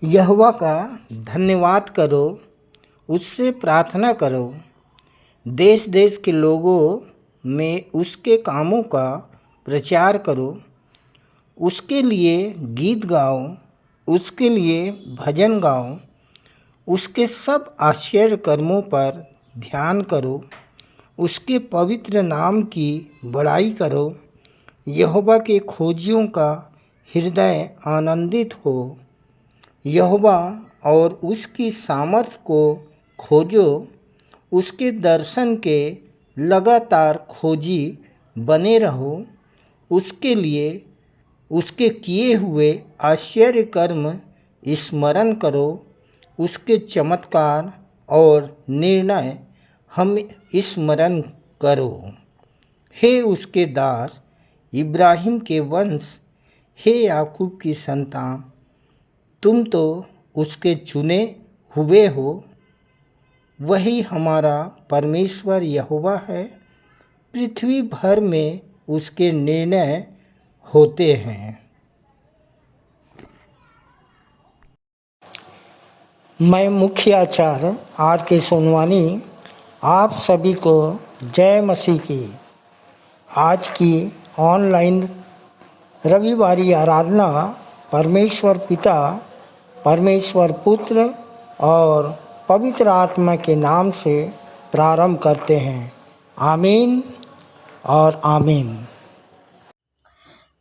यहोवा का धन्यवाद करो, उससे प्रार्थना करो, देश देश के लोगों में उसके कामों का प्रचार करो, उसके लिए गीत गाओ, उसके लिए भजन गाओ, उसके सब आश्चर्य कर्मों पर ध्यान करो, उसके पवित्र नाम की बड़ाई करो। यहोवा के खोजियों का हृदय आनंदित हो। यहोवा और उसकी सामर्थ को खोजो, उसके दर्शन के लगातार खोजी बने रहो। उसके लिए उसके किए हुए आश्चर्य कर्म स्मरण करो, उसके चमत्कार और निर्णय हम स्मरण करो। हे उसके दास इब्राहिम के वंश, हे याकूब की संतान, तुम तो उसके चुने हुए हो। वही हमारा परमेश्वर यहोवा है। पृथ्वी भर में उसके निर्णय होते हैं। मैं मुख्य आचार्य R.K. सोनवानी आप सभी को जय मसीह की। आज की ऑनलाइन रविवारी आराधना परमेश्वर पिता, परमेश्वर पुत्र और पवित्र आत्मा के नाम से प्रारंभ करते हैं। आमीन और आमीन।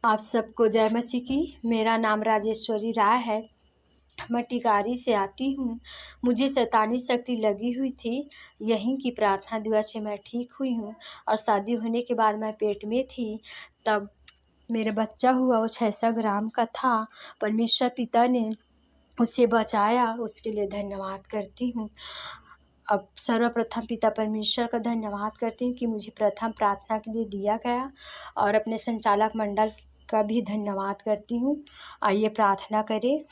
आप सबको जय मसीह की। मेरा नाम राजेश्वरी राय है। मैं टिकारी से आती हूँ। मुझे शैतानी शक्ति लगी हुई थी। यहीं की प्रार्थना दुआ से मैं ठीक हुई हूँ। और शादी होने के बाद मैं पेट में थी, तब मेरा बच्चा हुआ, वो 600 ग्राम का था। परमेश्वर पिता ने उसे बचाया, उसके लिए धन्यवाद करती हूँ। अब सर्वप्रथम पिता परमेश्वर का धन्यवाद करती हूँ कि मुझे प्रथम प्रार्थना के लिए दिया गया, और अपने संचालक मंडल का भी धन्यवाद करती हूँ। आइए प्रार्थना करें।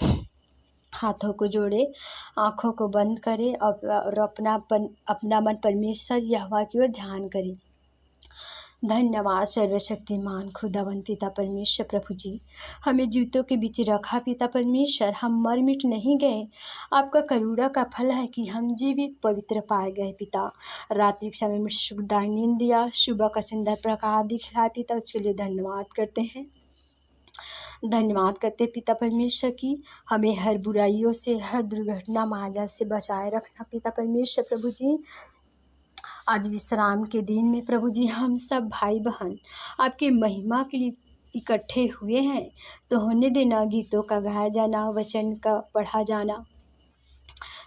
हाथों को जोड़े, आँखों को बंद करें और अपना मन परमेश्वर यहोवा की ओर ध्यान करें। धन्यवाद सर्वशक्तिमान खुदावन पिता परमेश्वर प्रभु जी, हमें जीवितों के बीच रखा पिता परमेश्वर। हम मर मिट नहीं गए। आपका करुणा का फल है कि हम जीवित पवित्र पाए गए पिता। रात्रि के समय में सुखदायक नींद दिया, सुबह का सुंदर प्रकाश दिखलाया पिता, उसके लिए धन्यवाद करते हैं। धन्यवाद करते पिता परमेश्वर की हमें हर बुराइयों से, हर दुर्घटना महाजात से बचाए रखना पिता परमेश्वर प्रभु जी। आज विश्राम के दिन में प्रभु जी हम सब भाई बहन आपके महिमा के लिए इकट्ठे हुए हैं, तो होने देना गीतों का गाया जाना, वचन का पढ़ा जाना,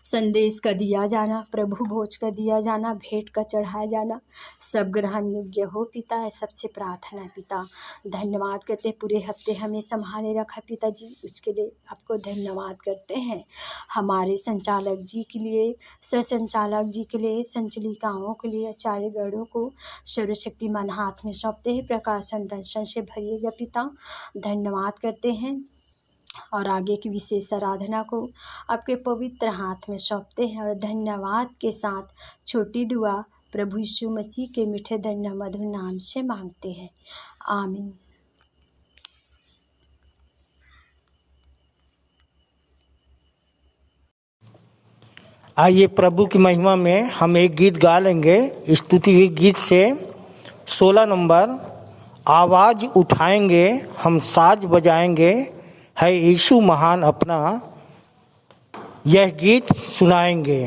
संदेश का दिया जाना, प्रभु भोज का दिया जाना, भेंट का चढ़ाया जाना, सब ग्रहण योग्य हो पिता। है सबसे प्रार्थना है पिता। धन्यवाद करते पूरे हफ्ते हमें संभाले रखा पिता जी, उसके लिए आपको धन्यवाद करते हैं। हमारे संचालक जी के लिए, सह संचालक जी के लिए, संचालिकाओं के लिए, आचार्य गणों को सर्वशक्तिमान हाथ में सौंपते हैं। प्रकाशन दर्शन से भरिएगा पिता। धन्यवाद करते हैं और आगे की विशेष आराधना को आपके पवित्र हाथ में सौंपते हैं, और धन्यवाद के साथ छोटी दुआ प्रभु यीशु मसीह के मीठे धन्य मधुर नाम से मांगते हैं। आमीन। आइए प्रभु की महिमा में हम एक गीत गा लेंगे। स्तुति के गीत से 16 नंबर, आवाज़ उठाएंगे हम साज बजाएंगे, है यीशु महान अपना, यह गीत सुनाएंगे।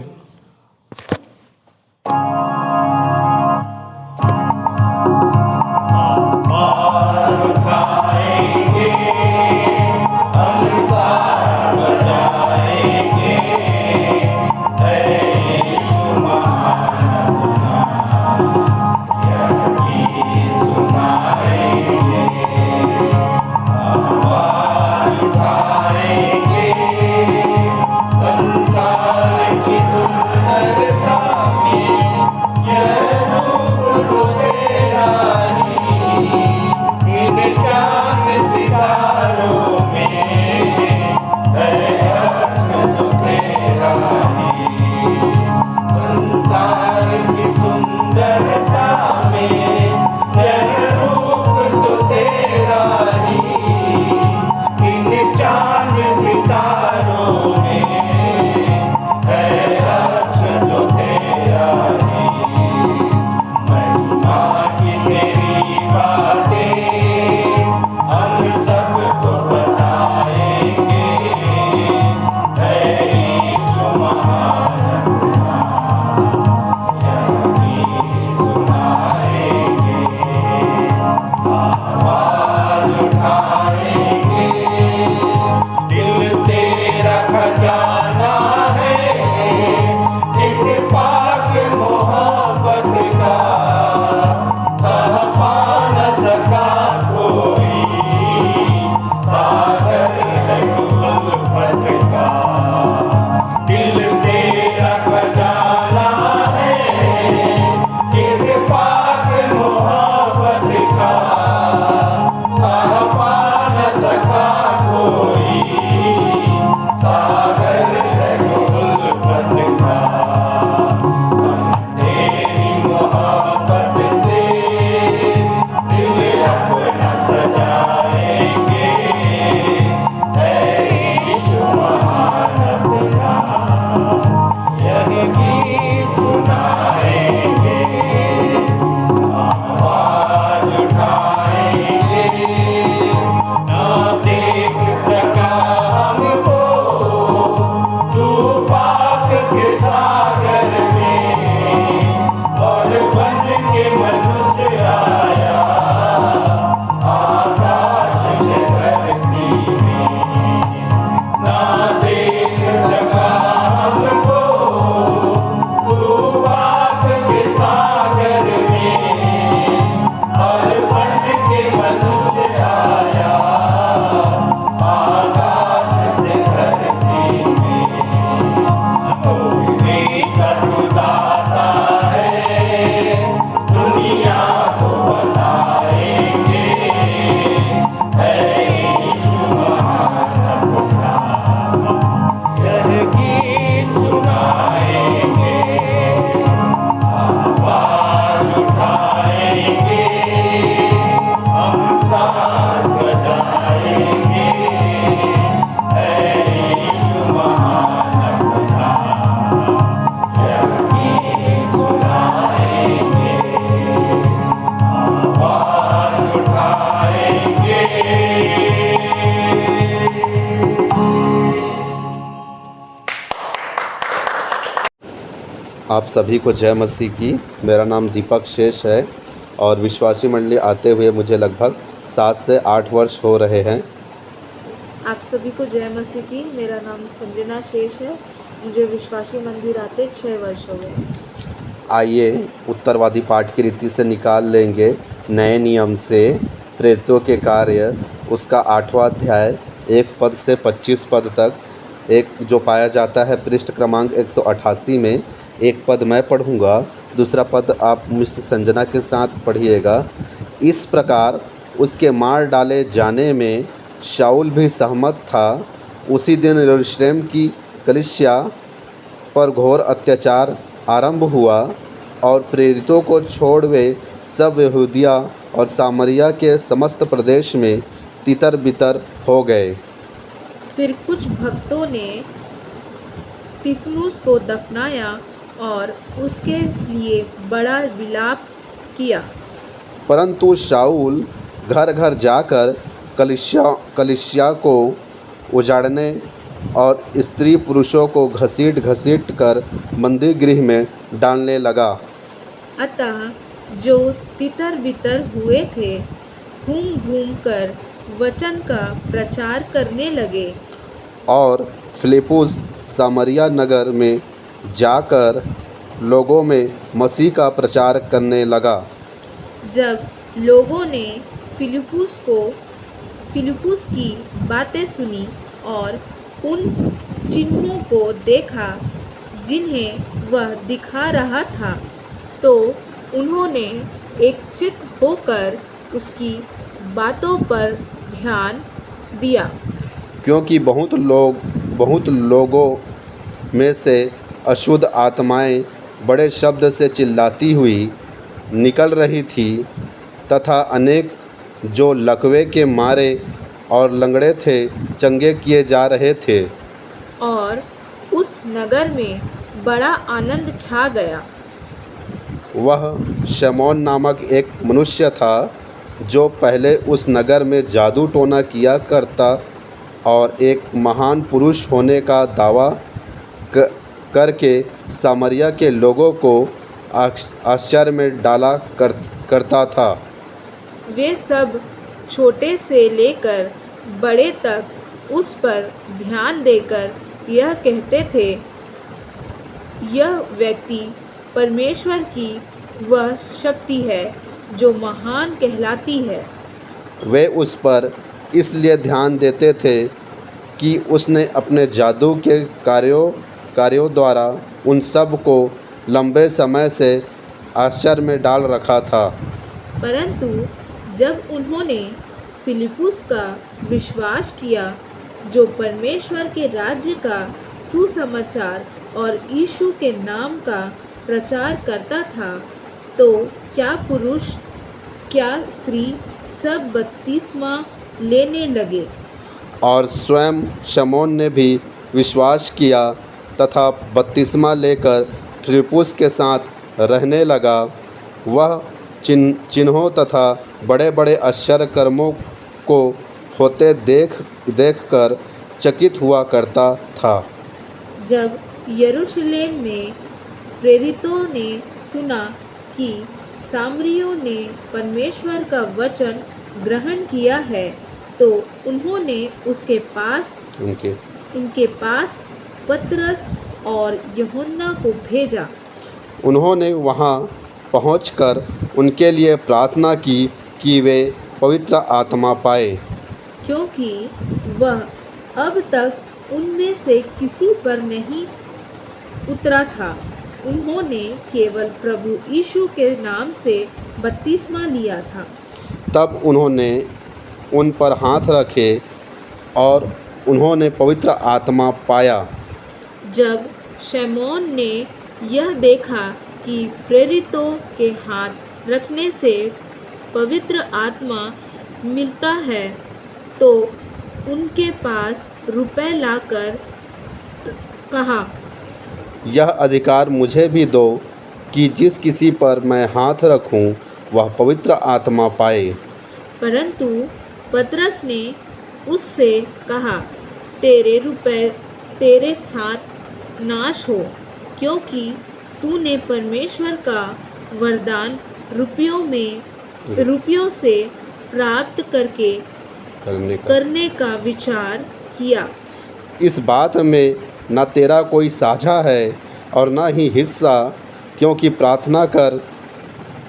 चांद सितारों में आप सभी को जय मसीह की। मेरा नाम दीपक शेष है और विश्वासी मंडली आते हुए मुझे लगभग 7 से 8 वर्ष हो रहे हैं। आप सभी को जय मसीह की। मेरा नाम संजना शेष है। मुझे विश्वासी मंदिर आते 6 वर्ष हो गए। आइए उत्तरवादी पाठ की रीति से निकाल लेंगे नए नियम से प्रेरितों के कार्य, उसका 8वां अध्याय 1 पद से 25 पद तक। एक जो पाया जाता है पृष्ठ क्रमांक 188 में। एक पद मैं पढ़ूंगा, दूसरा पद आप मिस्टर संजना के साथ पढ़िएगा। इस प्रकार उसके मार डाले जाने में शाऊल भी सहमत था। उसी दिन यरूशलेम की कलीसिया पर घोर अत्याचार आरंभ हुआ और प्रेरितों को छोड़ वे सब यहूदिया और सामरिया के समस्त प्रदेश में तितर बितर हो गए। फिर कुछ भक्तों ने स्तिफनुस को दफनाया और उसके लिए बड़ा विलाप किया। परंतु शाऊल घर घर जाकर कलीसिया को उजाड़ने और स्त्री पुरुषों को घसीट घसीट कर मंदिर गृह में डालने लगा। अतः जो तितर बितर हुए थे घूम घूम कर वचन का प्रचार करने लगे और फिलिप्पुस सामरिया नगर में जाकर लोगों में मसीह का प्रचार करने लगा। जब लोगों ने फिलिप्पुस की बातें सुनी और उन चिन्हों को देखा जिन्हें वह दिखा रहा था, तो उन्होंने एकचित्त होकर उसकी बातों पर ध्यान दिया। क्योंकि बहुत लोगों में से अशुद्ध आत्माएं बड़े शब्द से चिल्लाती हुई निकल रही थी तथा अनेक जो लकवे के मारे और लंगड़े थे चंगे किए जा रहे थे। और उस नगर में बड़ा आनंद छा गया। वह शमौन नामक एक मनुष्य था जो पहले उस नगर में जादू टोना किया करता और एक महान पुरुष होने का दावा करके सामरिया के लोगों को आश्चर्य में डाला करता था। वे सब छोटे से लेकर बड़े तक उस पर ध्यान देकर यह कहते थे, यह व्यक्ति परमेश्वर की वह शक्ति है जो महान कहलाती है। वे उस पर इसलिए ध्यान देते थे कि उसने अपने जादू के कार्यों द्वारा उन सब को लंबे समय से आश्चर्य में डाल रखा था। परंतु जब उन्होंने फिलिप्पुस का विश्वास किया जो परमेश्वर के राज्य का सुसमाचार और यीशु के नाम का प्रचार करता था, तो क्या पुरुष क्या स्त्री सब बपतिस्मा लेने लगे। और स्वयं शमौन ने भी विश्वास किया तथा बपतिस्मा लेकर फिलिप्पुस के साथ रहने लगा। वह चिन्हों तथा बड़े बड़े आश्चर्य कर्मों को होते देखकर चकित हुआ करता था। जब यरूशलेम में प्रेरितों ने सुना कि सामरियों ने परमेश्वर का वचन ग्रहण किया है, तो उन्होंने उनके पास पतरस और यूहन्ना को भेजा। उन्होंने वहां पहुंचकर उनके लिए प्रार्थना की कि वे पवित्र आत्मा पाए, क्योंकि वह अब तक उनमें से किसी पर नहीं उतरा था। उन्होंने केवल प्रभु यीशु के नाम से बपतिस्मा लिया था। तब उन्होंने उन पर हाथ रखे और उन्होंने पवित्र आत्मा पाया। जब शमौन ने यह देखा कि प्रेरितों के हाथ रखने से पवित्र आत्मा मिलता है, तो उनके पास रुपए लाकर कहा, यह अधिकार मुझे भी दो कि जिस किसी पर मैं हाथ रखूं वह पवित्र आत्मा पाए। परंतु पतरस ने उससे कहा, तेरे रुपए तेरे साथ नाश हो, क्योंकि तूने परमेश्वर का वरदान रुपयों से प्राप्त करने का विचार किया। इस बात में न तेरा कोई साझा है और न ही हिस्सा, क्योंकि प्रार्थना कर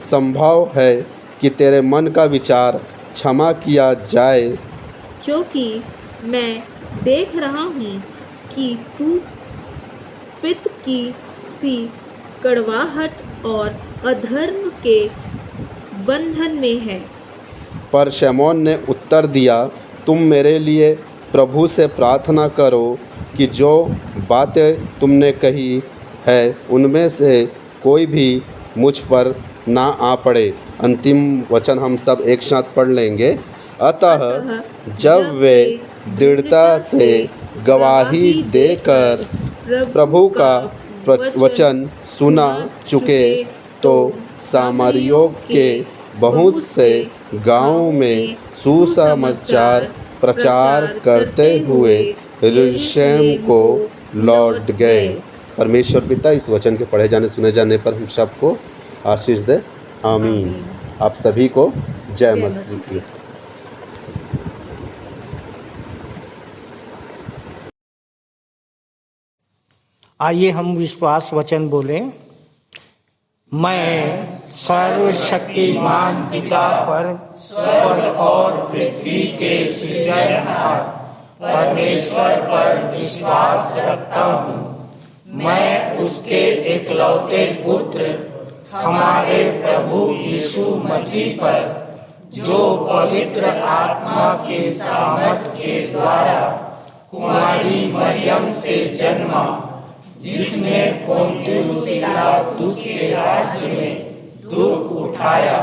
संभव है कि तेरे मन का विचार क्षमा किया जाए, क्योंकि मैं देख रहा हूँ कि तू पित्त की सी कड़वाहट और अधर्म के बंधन में है। पर शमौन ने उत्तर दिया, तुम मेरे लिए प्रभु से प्रार्थना करो कि जो बातें तुमने कही है उनमें से कोई भी मुझ पर ना आ पड़े। अंतिम वचन हम सब एक साथ पढ़ लेंगे। अतः जब वे दृढ़ता से गवाही देकर प्रभु का वचन सुना चुके, तो सामरियों के बहुत से गांवों में सुसमाचार प्रचार करते हुए यरूशलेम को लौट गए। परमेश्वर पिता इस वचन के पढ़े जाने सुने जाने पर हम सबको आशीष दे। आमीन। आप सभी को जय मसीह की। आइए हम विश्वास वचन बोलें। मैं सर्वशक्तिमान पिता पर स्वर्ग और पृथ्वी के सृजनहार परमेश्वर पर विश्वास रखता हूँ। मैं उसके एकलौते पुत्र हमारे प्रभु यीशु मसीह पर, जो पवित्र आत्मा के सामर्थ के द्वारा कुमारी मरियम से जन्मा, जिसने पोंतियुस पिलातुस के राज्य में दुख उठाया,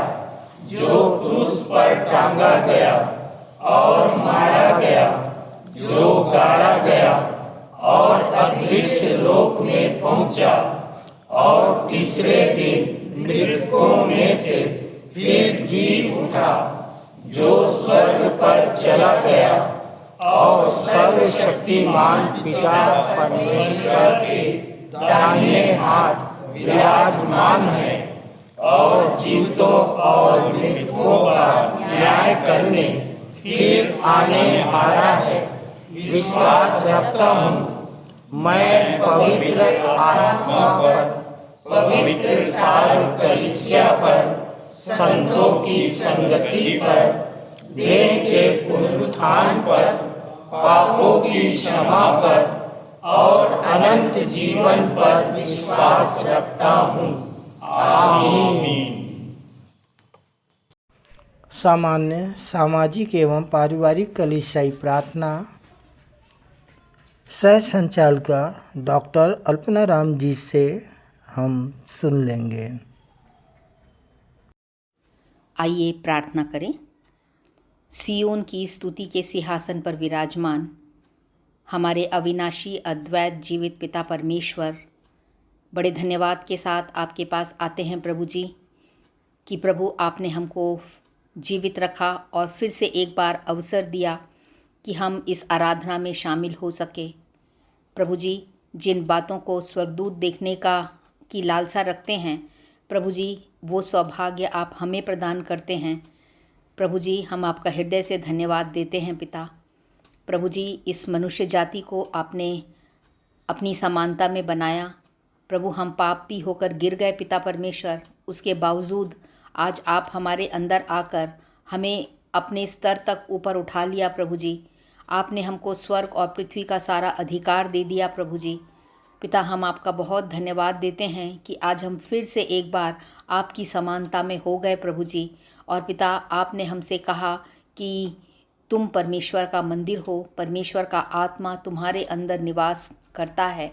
जो क्रूस पर टांगा गया और मारा गया, जो गाड़ा गया और अदृश्य लोक में पहुंचा, और तीसरे दिन मृतकों में से फिर जी उठा, जो स्वर्ग पर चला गया और सर्वशक्तिमान पिता परमेश्वर के दाहिने हाथ विराजमान है, और जीवितों और मृतकों का न्याय करने फिर आने वाला है। विश्वास रखता हूँ मैं पवित्र आत्मा पर, पवित्र सारी कलीसिया पर, संतों की संगति पर, देह के पुनरुत्थान पर, पापों की क्षमा पर और अनंत जीवन पर विश्वास रखता हूँ। आमीन। सामान्य सामाजिक एवं पारिवारिक कलीसियाई प्रार्थना सह संचालिका डॉक्टर अल्पना राम जी से हम सुन लेंगे। आइए प्रार्थना करें। सियोन की स्तुति के सिंहासन पर विराजमान हमारे अविनाशी अद्वैत जीवित पिता परमेश्वर, बड़े धन्यवाद के साथ आपके पास आते हैं प्रभु जी, कि प्रभु आपने हमको जीवित रखा और फिर से एक बार अवसर दिया कि हम इस आराधना में शामिल हो सके। प्रभु जी, जिन बातों को स्वर्गदूत देखने की लालसा रखते हैं प्रभु जी, वो सौभाग्य आप हमें प्रदान करते हैं। प्रभु जी, हम आपका हृदय से धन्यवाद देते हैं पिता। प्रभु जी, इस मनुष्य जाति को आपने अपनी समानता में बनाया। प्रभु, हम पापी होकर गिर गए पिता परमेश्वर, उसके बावजूद आज आप हमारे अंदर आकर हमें अपने स्तर तक ऊपर उठा लिया प्रभु जी। आपने हमको स्वर्ग और पृथ्वी का सारा अधिकार दे दिया प्रभु जी। पिता, हम आपका बहुत धन्यवाद देते हैं कि आज हम फिर से एक बार आपकी समानता में हो गए प्रभु जी। और पिता, आपने हमसे कहा कि तुम परमेश्वर का मंदिर हो, परमेश्वर का आत्मा तुम्हारे अंदर निवास करता है।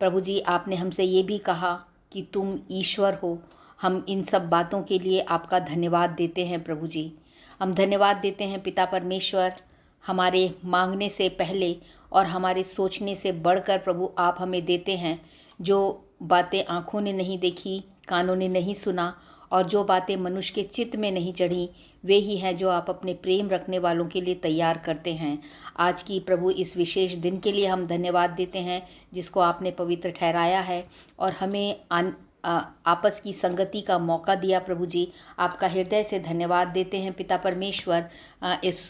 प्रभु जी, आपने हमसे ये भी कहा कि तुम ईश्वर हो। हम इन सब बातों के लिए आपका धन्यवाद देते हैं प्रभु जी। हम धन्यवाद देते हैं पिता परमेश्वर, हमारे मांगने से पहले और हमारे सोचने से बढ़कर प्रभु आप हमें देते हैं। जो बातें आँखों ने नहीं देखी, कानों ने नहीं सुना और जो बातें मनुष्य के चित्त में नहीं चढ़ी वे ही हैं जो आप अपने प्रेम रखने वालों के लिए तैयार करते हैं। आज की प्रभु इस विशेष दिन के लिए हम धन्यवाद देते हैं जिसको आपने पवित्र ठहराया है और हमें आपस की संगति का मौका दिया। प्रभु जी, आपका हृदय से धन्यवाद देते हैं पिता परमेश्वर, इस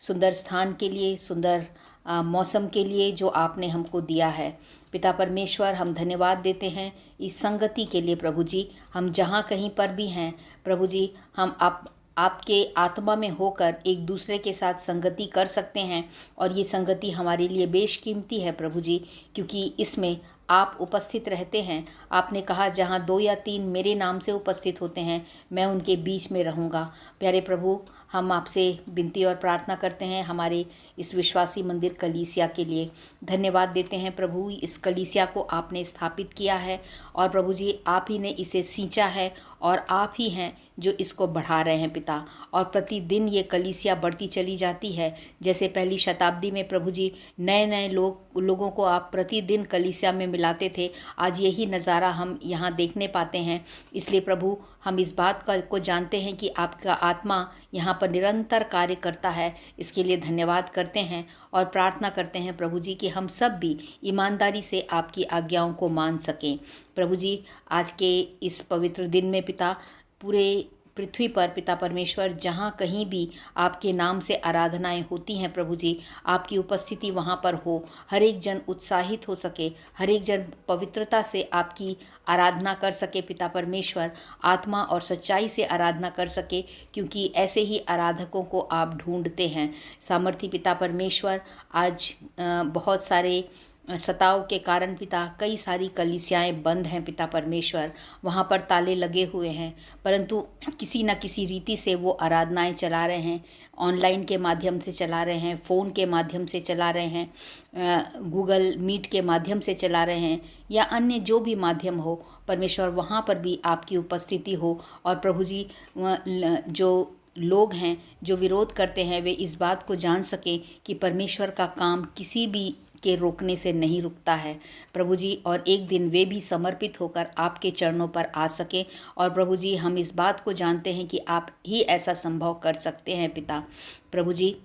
सुंदर स्थान के लिए, सुंदर मौसम के लिए जो आपने हमको दिया है। पिता परमेश्वर, हम धन्यवाद देते हैं इस संगति के लिए। प्रभु जी, हम जहाँ कहीं पर भी हैं प्रभु जी, हम आपके आत्मा में होकर एक दूसरे के साथ संगति कर सकते हैं और ये संगति हमारे लिए बेशकीमती है प्रभु जी, क्योंकि इसमें आप उपस्थित रहते हैं। आपने कहा जहाँ 2 या 3 मेरे नाम से उपस्थित होते हैं मैं उनके बीच में रहूँगा। प्यारे प्रभु, हम आपसे विनती और प्रार्थना करते हैं हमारे इस विश्वासी मंदिर कलीसिया के लिए। धन्यवाद देते हैं प्रभु, इस कलीसिया को आपने स्थापित किया है और प्रभु जी आप ही ने इसे सींचा है और आप ही हैं जो इसको बढ़ा रहे हैं पिता। और प्रतिदिन ये कलीसिया बढ़ती चली जाती है। जैसे पहली शताब्दी में प्रभु जी नए लोगों को आप प्रतिदिन कलीसिया में मिलाते थे, आज यही नज़ारा हम यहाँ देखने पाते हैं। इसलिए प्रभु, हम इस बात को जानते हैं कि आपका आत्मा यहाँ पर निरंतर कार्य करता है। इसके लिए धन्यवाद करते हैं और प्रार्थना करते हैं प्रभु जी कि हम सब भी ईमानदारी से आपकी आज्ञाओं को मान सकें। प्रभु जी, आज के इस पवित्र दिन में पिता, पूरे पृथ्वी पर पिता परमेश्वर जहाँ कहीं भी आपके नाम से आराधनाएं होती हैं प्रभु जी, आपकी उपस्थिति वहाँ पर हो, हर एक जन उत्साहित हो सके, हर एक जन पवित्रता से आपकी आराधना कर सके पिता परमेश्वर, आत्मा और सच्चाई से आराधना कर सके, क्योंकि ऐसे ही आराधकों को आप ढूंढते हैं। सामर्थी पिता परमेश्वर, आज बहुत सारे सताव के कारण पिता कई सारी कलीसियाएं बंद हैं पिता परमेश्वर, वहाँ पर ताले लगे हुए हैं, परंतु किसी न किसी रीति से वो आराधनाएं चला रहे हैं। ऑनलाइन के माध्यम से चला रहे हैं, फ़ोन के माध्यम से चला रहे हैं, गूगल मीट के माध्यम से चला रहे हैं, या अन्य जो भी माध्यम हो परमेश्वर, वहाँ पर भी आपकी उपस्थिति हो। और प्रभु जी, जो लोग हैं जो विरोध करते हैं वे इस बात को जान सकें कि परमेश्वर का काम किसी भी के रोकने से नहीं रुकता है प्रभु जी, और एक दिन वे भी समर्पित होकर आपके चरणों पर आ सके। और प्रभु जी, हम इस बात को जानते हैं कि आप ही ऐसा संभव कर सकते हैं पिता। प्रभु जी,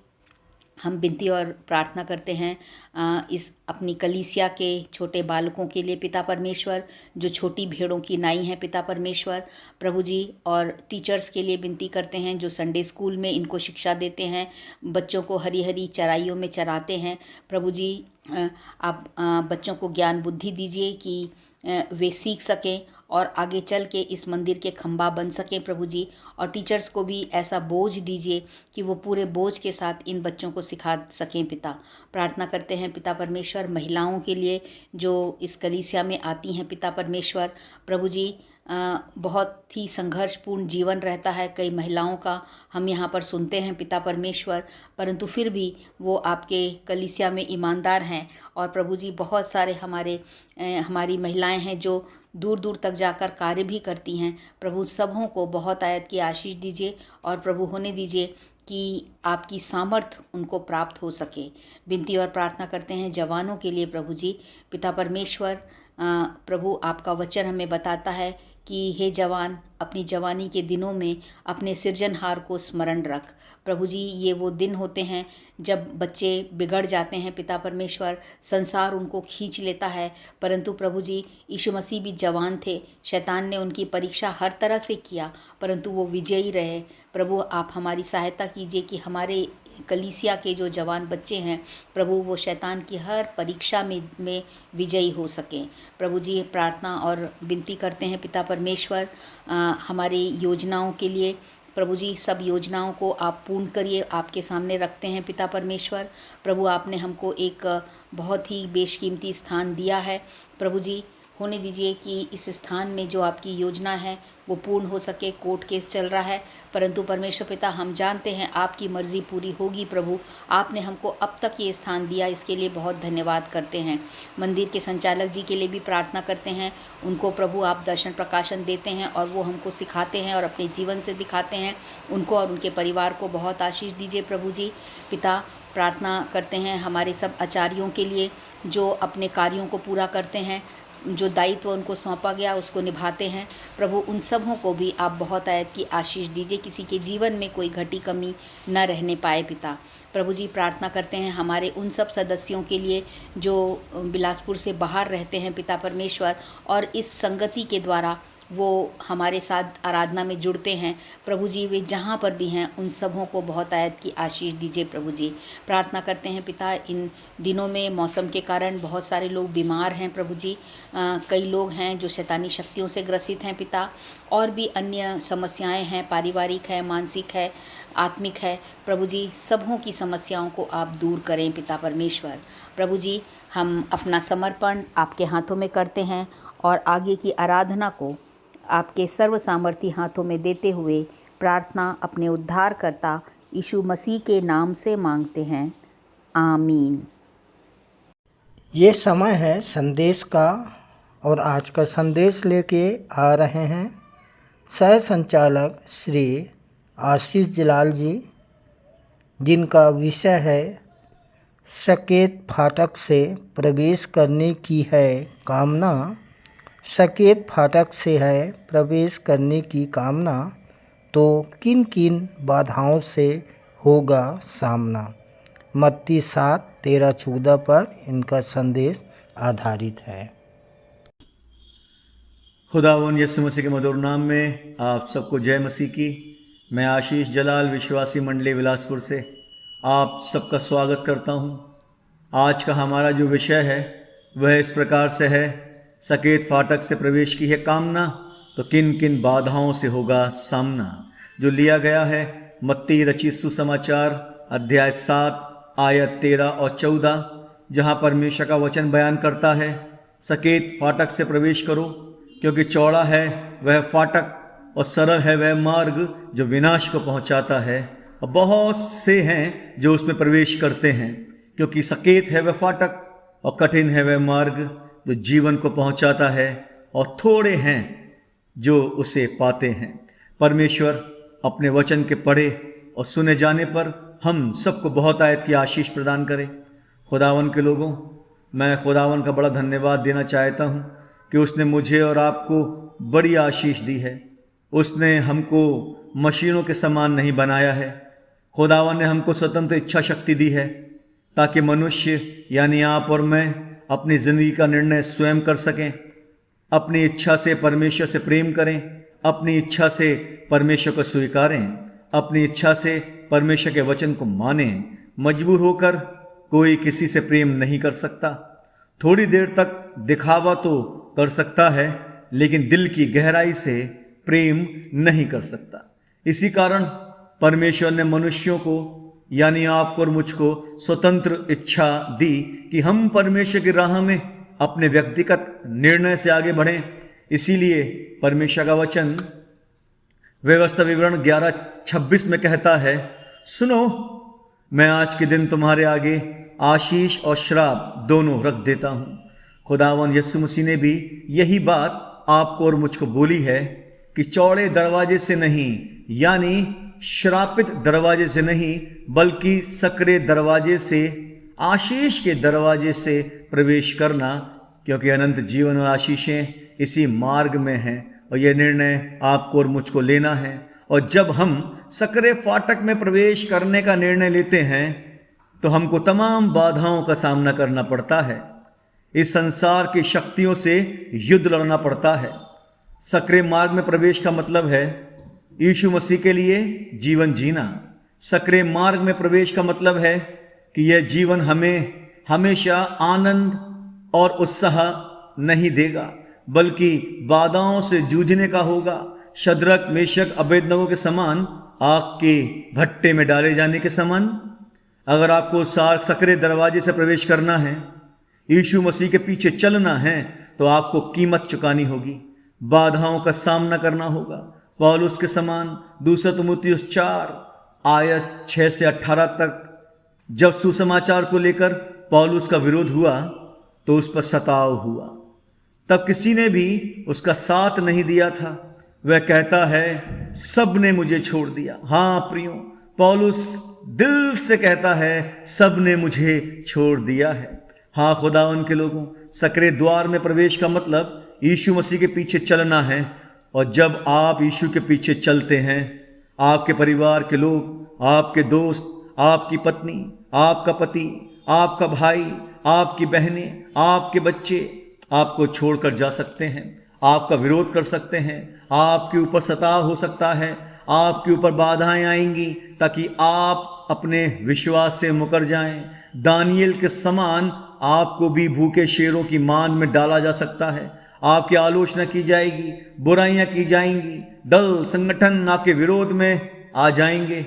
हम विनती और प्रार्थना करते हैं इस अपनी कलीसिया के छोटे बालकों के लिए पिता परमेश्वर, जो छोटी भेड़ों की नाई हैं पिता परमेश्वर। प्रभु जी, और टीचर्स के लिए विनती करते हैं जो संडे स्कूल में इनको शिक्षा देते हैं, बच्चों को हरी हरी चराइयों में चराते हैं। प्रभु जी, आप बच्चों को ज्ञान बुद्धि दीजिए कि वे सीख सकें और आगे चल के इस मंदिर के खंभा बन सकें प्रभु जी। और टीचर्स को भी ऐसा बोझ दीजिए कि वो पूरे बोझ के साथ इन बच्चों को सिखा सकें पिता। प्रार्थना करते हैं पिता परमेश्वर महिलाओं के लिए जो इस कलीसिया में आती हैं पिता परमेश्वर। प्रभु जी, बहुत ही संघर्षपूर्ण जीवन रहता है कई महिलाओं का, हम यहाँ पर सुनते हैं पिता परमेश्वर, परंतु फिर भी वो आपके कलीसिया में ईमानदार हैं। और प्रभु जी, बहुत सारे हमारी महिलाएं हैं जो दूर दूर तक जाकर कार्य भी करती हैं। प्रभु, सबों को बहुत आयत की आशीष दीजिए और प्रभु होने दीजिए कि आपकी सामर्थ उनको प्राप्त हो सके। विनती और प्रार्थना करते हैं जवानों के लिए प्रभु जी। पिता परमेश्वर, प्रभु आपका वचन हमें बताता है कि हे जवान, अपनी जवानी के दिनों में अपने सृजनहार को स्मरण रख। प्रभु जी, ये वो दिन होते हैं जब बच्चे बिगड़ जाते हैं पिता परमेश्वर, संसार उनको खींच लेता है, परंतु प्रभु जी, यीशु मसीह भी जवान थे, शैतान ने उनकी परीक्षा हर तरह से किया परंतु वो विजयी रहे। प्रभु, आप हमारी सहायता कीजिए कि हमारे कलीसिया के जो जवान बच्चे हैं प्रभु, वो शैतान की हर परीक्षा में विजयी हो सकें। प्रभु जी, प्रार्थना और विनती करते हैं पिता परमेश्वर हमारी योजनाओं के लिए। प्रभु जी, सब योजनाओं को आप पूर्ण करिए, आपके सामने रखते हैं पिता परमेश्वर। प्रभु, आपने हमको एक बहुत ही बेशकीमती स्थान दिया है प्रभु जी, होने दीजिए कि इस स्थान में जो आपकी योजना है वो पूर्ण हो सके। कोर्ट केस चल रहा है परंतु परमेश्वर पिता, हम जानते हैं आपकी मर्ज़ी पूरी होगी। प्रभु, आपने हमको अब तक ये स्थान दिया, इसके लिए बहुत धन्यवाद करते हैं। मंदिर के संचालक जी के लिए भी प्रार्थना करते हैं, उनको प्रभु आप दर्शन प्रकाशन देते हैं और वो हमको सिखाते हैं और अपने जीवन से दिखाते हैं। उनको और उनके परिवार को बहुत आशीष दीजिए प्रभु जी। पिता, प्रार्थना करते हैं हमारे सब आचार्यों के लिए जो अपने कार्यों को पूरा करते हैं जो दायित्व उनको सौंपा गया उसको निभाते हैं। प्रभु उन सबों को भी आप बहुत आयत की आशीष दीजिए, किसी के जीवन में कोई घटी कमी न रहने पाए पिता। प्रभु जी प्रार्थना करते हैं हमारे उन सब सदस्यों के लिए जो बिलासपुर से बाहर रहते हैं पिता परमेश्वर, और इस संगति के द्वारा वो हमारे साथ आराधना में जुड़ते हैं। प्रभु जी वे जहाँ पर भी हैं उन सबों को बहुत आयत की आशीष दीजिए प्रभु जी। प्रार्थना करते हैं पिता, इन दिनों में मौसम के कारण बहुत सारे लोग बीमार हैं प्रभु जी। कई लोग हैं जो शैतानी शक्तियों से ग्रसित हैं पिता, और भी अन्य समस्याएं हैं, पारिवारिक है, मानसिक है, आत्मिक है। प्रभु जी सबों की समस्याओं को आप दूर करें पिता परमेश्वर। प्रभु जी हम अपना समर्पण आपके हाथों में करते हैं और आगे की आराधना को आपके सर्व सामर्थी हाथों में देते हुए प्रार्थना अपने उद्धारकर्ता यीशु मसीह के नाम से मांगते हैं, आमीन। ये समय है संदेश का, और आज का संदेश लेके आ रहे हैं सह संचालक श्री आशीष जलाल जी, जिनका विषय है सकेत फाटक से प्रवेश करने की है कामना। सकेत फाटक से है प्रवेश करने की कामना, तो किन किन बाधाओं से होगा सामना। मत्ती 7:13-14 पर इनका संदेश आधारित है। खुदावन यीशु मसीह के मधुर नाम में आप सबको जय मसीह की। मैं आशीष जलाल विश्वासी मंडली बिलासपुर से आप सबका स्वागत करता हूं। आज का हमारा जो विषय है वह इस प्रकार से है, सकेत फाटक से प्रवेश की है कामना, तो किन किन बाधाओं से होगा सामना। जो लिया गया है मत्ती रचित सुसमाचार अध्याय 7 आयत 13 और 14, जहाँ परमेश्वर का वचन बयान करता है सकेत फाटक से प्रवेश करो, क्योंकि चौड़ा है वह फाटक और सरल है वह मार्ग जो विनाश को पहुँचाता है, और बहुत से हैं जो उसमें प्रवेश करते हैं। क्योंकि सकेत है वह फाटक और कठिन है वह मार्ग जो जीवन को पहुंचाता है, और थोड़े हैं जो उसे पाते हैं। परमेश्वर अपने वचन के पढ़े और सुने जाने पर हम सबको बहुत आयत की आशीष प्रदान करे। खुदावन के लोगों, मैं खुदावन का बड़ा धन्यवाद देना चाहता हूं कि उसने मुझे और आपको बड़ी आशीष दी है। उसने हमको मशीनों के समान नहीं बनाया है। खुदावन ने हमको स्वतंत्र इच्छा शक्ति दी है, ताकि मनुष्य यानी आप और मैं अपनी ज़िंदगी का निर्णय स्वयं कर सकें। अपनी इच्छा से परमेश्वर से प्रेम करें, अपनी इच्छा से परमेश्वर को स्वीकारें, अपनी इच्छा से परमेश्वर के वचन को मानें। मजबूर होकर कोई किसी से प्रेम नहीं कर सकता। थोड़ी देर तक दिखावा तो कर सकता है, लेकिन दिल की गहराई से प्रेम नहीं कर सकता। इसी कारण परमेश्वर ने मनुष्यों को यानी आपको और मुझको स्वतंत्र इच्छा दी कि हम परमेश्वर की राह में अपने व्यक्तिगत निर्णय से आगे बढ़ें। इसीलिए परमेश्वर का वचन व्यवस्था विवरण 11:26 में कहता है, सुनो मैं आज के दिन तुम्हारे आगे आशीष और श्राप दोनों रख देता हूँ। खुदावन यीशु मसीह ने भी यही बात आपको और मुझको बोली है कि चौड़े दरवाजे से नहीं, यानी श्रापित दरवाजे से नहीं, बल्कि सकरे दरवाजे से, आशीष के दरवाजे से प्रवेश करना, क्योंकि अनंत जीवन और आशीषें इसी मार्ग में हैं। और यह निर्णय आपको और मुझको लेना है। और जब हम सकरे फाटक में प्रवेश करने का निर्णय लेते हैं तो हमको तमाम बाधाओं का सामना करना पड़ता है। इस संसार की शक्तियों से युद्ध लड़ना पड़ता है। सकरे मार्ग में प्रवेश का मतलब है यीशु मसीह के लिए जीवन जीना। सकरे मार्ग में प्रवेश का मतलब है कि यह जीवन हमें हमेशा आनंद और उत्साह नहीं देगा, बल्कि बाधाओं से जूझने का होगा। शद्रक मेशक अबेदनगो के समान आग के भट्टे में डाले जाने के समान। अगर आपको सकरे दरवाजे से प्रवेश करना है, यीशु मसीह के पीछे चलना है, तो आपको कीमत चुकानी होगी, बाधाओं का सामना करना होगा। पौलुस के समान 2 तिमुथियुस 4 आयत 6 से 18 तक जब सुसमाचार को लेकर पौलुस का विरोध हुआ तो उस पर सताव हुआ। तब किसी ने भी उसका साथ नहीं दिया था। वह कहता है सब ने मुझे छोड़ दिया। हाँ प्रियो, पौलुस दिल से कहता है सब ने मुझे छोड़ दिया है। हाँ खुदावन के लोगों, सकरे द्वार में प्रवेश का मतलब यीशु मसीह के पीछे चलना है। और जब आप यीशु के पीछे चलते हैं, आपके परिवार के लोग, आपके दोस्त, आपकी पत्नी, आपका पति, आपका भाई, आपकी बहनें, आपके बच्चे आपको छोड़कर जा सकते हैं, आपका विरोध कर सकते हैं, आपके ऊपर सताव हो सकता है, आपके ऊपर बाधाएं आएंगी ताकि आप अपने विश्वास से मुकर जाएं। दानियल के समान आपको भी भूखे शेरों की मान में डाला जा सकता है। आपकी आलोचना की जाएगी, बुराइयां की जाएंगी, दल संगठन आपके विरोध में आ जाएंगे,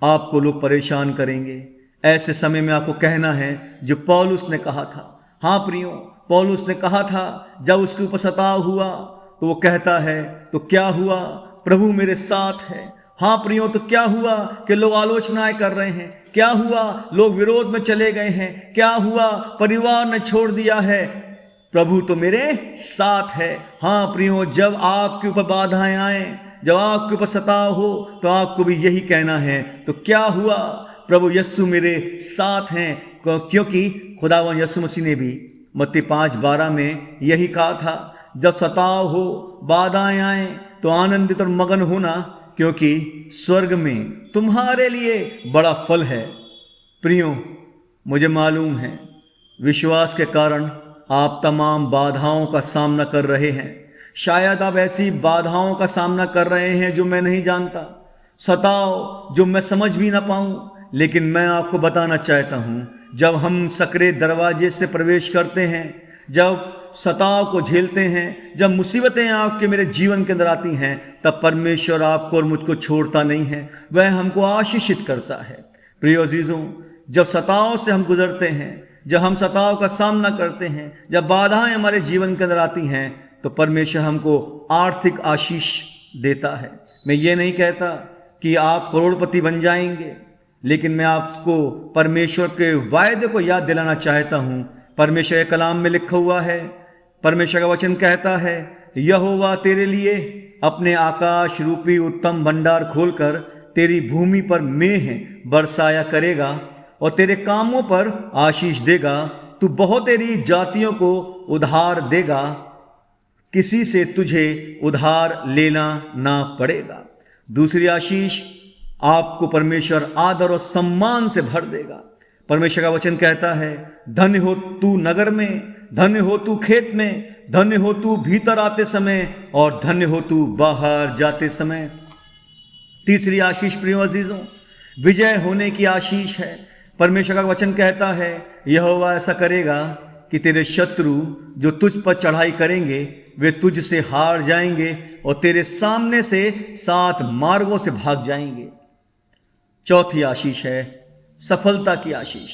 आपको लोग परेशान करेंगे। ऐसे समय में आपको कहना है जो पौलुस ने कहा था। हाँ प्रियो, पौलुस ने कहा था जब उसके ऊपर सताव हुआ तो वो कहता है तो क्या हुआ, प्रभु मेरे साथ है। हाँ प्रियो, तो क्या हुआ कि लोग आलोचनाएं कर रहे हैं, क्या हुआ लोग विरोध में चले गए हैं, क्या हुआ परिवार ने छोड़ दिया है, प्रभु तो मेरे साथ है। हाँ प्रियो, जब आपके ऊपर बाधाएं आए, जब आपके ऊपर सताव हो तो आपको भी यही कहना है तो क्या हुआ, प्रभु यीशु मेरे साथ हैं। क्योंकि खुदावन यीशु मसीह ने भी मत्ती 5:12 में यही कहा था, जब सताव हो, बाधाएं आए तो आनंदित और मगन होना, क्योंकि स्वर्ग में तुम्हारे लिए बड़ा फल है। प्रियो, मुझे मालूम है विश्वास के कारण आप तमाम बाधाओं का सामना कर रहे हैं। शायद आप ऐसी बाधाओं का सामना कर रहे हैं जो मैं नहीं जानता, सताव जो मैं समझ भी ना पाऊं, लेकिन मैं आपको बताना चाहता हूं, जब हम सकरे दरवाजे से प्रवेश करते हैं, जब सताव को झेलते हैं, जब मुसीबतें आपके मेरे जीवन के अंदर आती हैं, तब परमेश्वर आपको और मुझको छोड़ता नहीं है, वह हमको आशीषित करता है। प्रिय अजीजों, जब सताव से हम गुजरते हैं, जब हम सताव का सामना करते हैं, जब बाधाएं हमारे जीवन के अंदर आती हैं, तो परमेश्वर हमको आर्थिक आशीष देता है। मैं ये नहीं कहता कि आप करोड़पति बन जाएंगे, लेकिन मैं आपको परमेश्वर के वायदे को याद दिलाना चाहता हूँ। परमेश्वर के कलाम में लिखा हुआ है, परमेश्वर का वचन कहता है, यहोवा तेरे लिए अपने आकाश रूपी उत्तम भंडार खोलकर तेरी भूमि पर मेह बरसाया करेगा और तेरे कामों पर आशीष देगा। तू बहुतेरी जातियों को उधार देगा, किसी से तुझे उधार लेना ना पड़ेगा। दूसरी आशीष, आपको परमेश्वर आदर और सम्मान से भर देगा। परमेश्वर का वचन कहता है, धन्य हो तू नगर में, धन्य हो तू खेत में, धन्य हो तू भीतर आते समय और धन्य हो तू बाहर जाते समय। तीसरी आशीष प्रियो अजीजों, विजय होने की आशीष है। परमेश्वर का वचन कहता है, यहोवा ऐसा करेगा कि तेरे शत्रु जो तुझ पर चढ़ाई करेंगे वे तुझ से हार जाएंगे और तेरे सामने से 7 मार्गों से भाग जाएंगे। चौथी आशीष है सफलता की आशीष।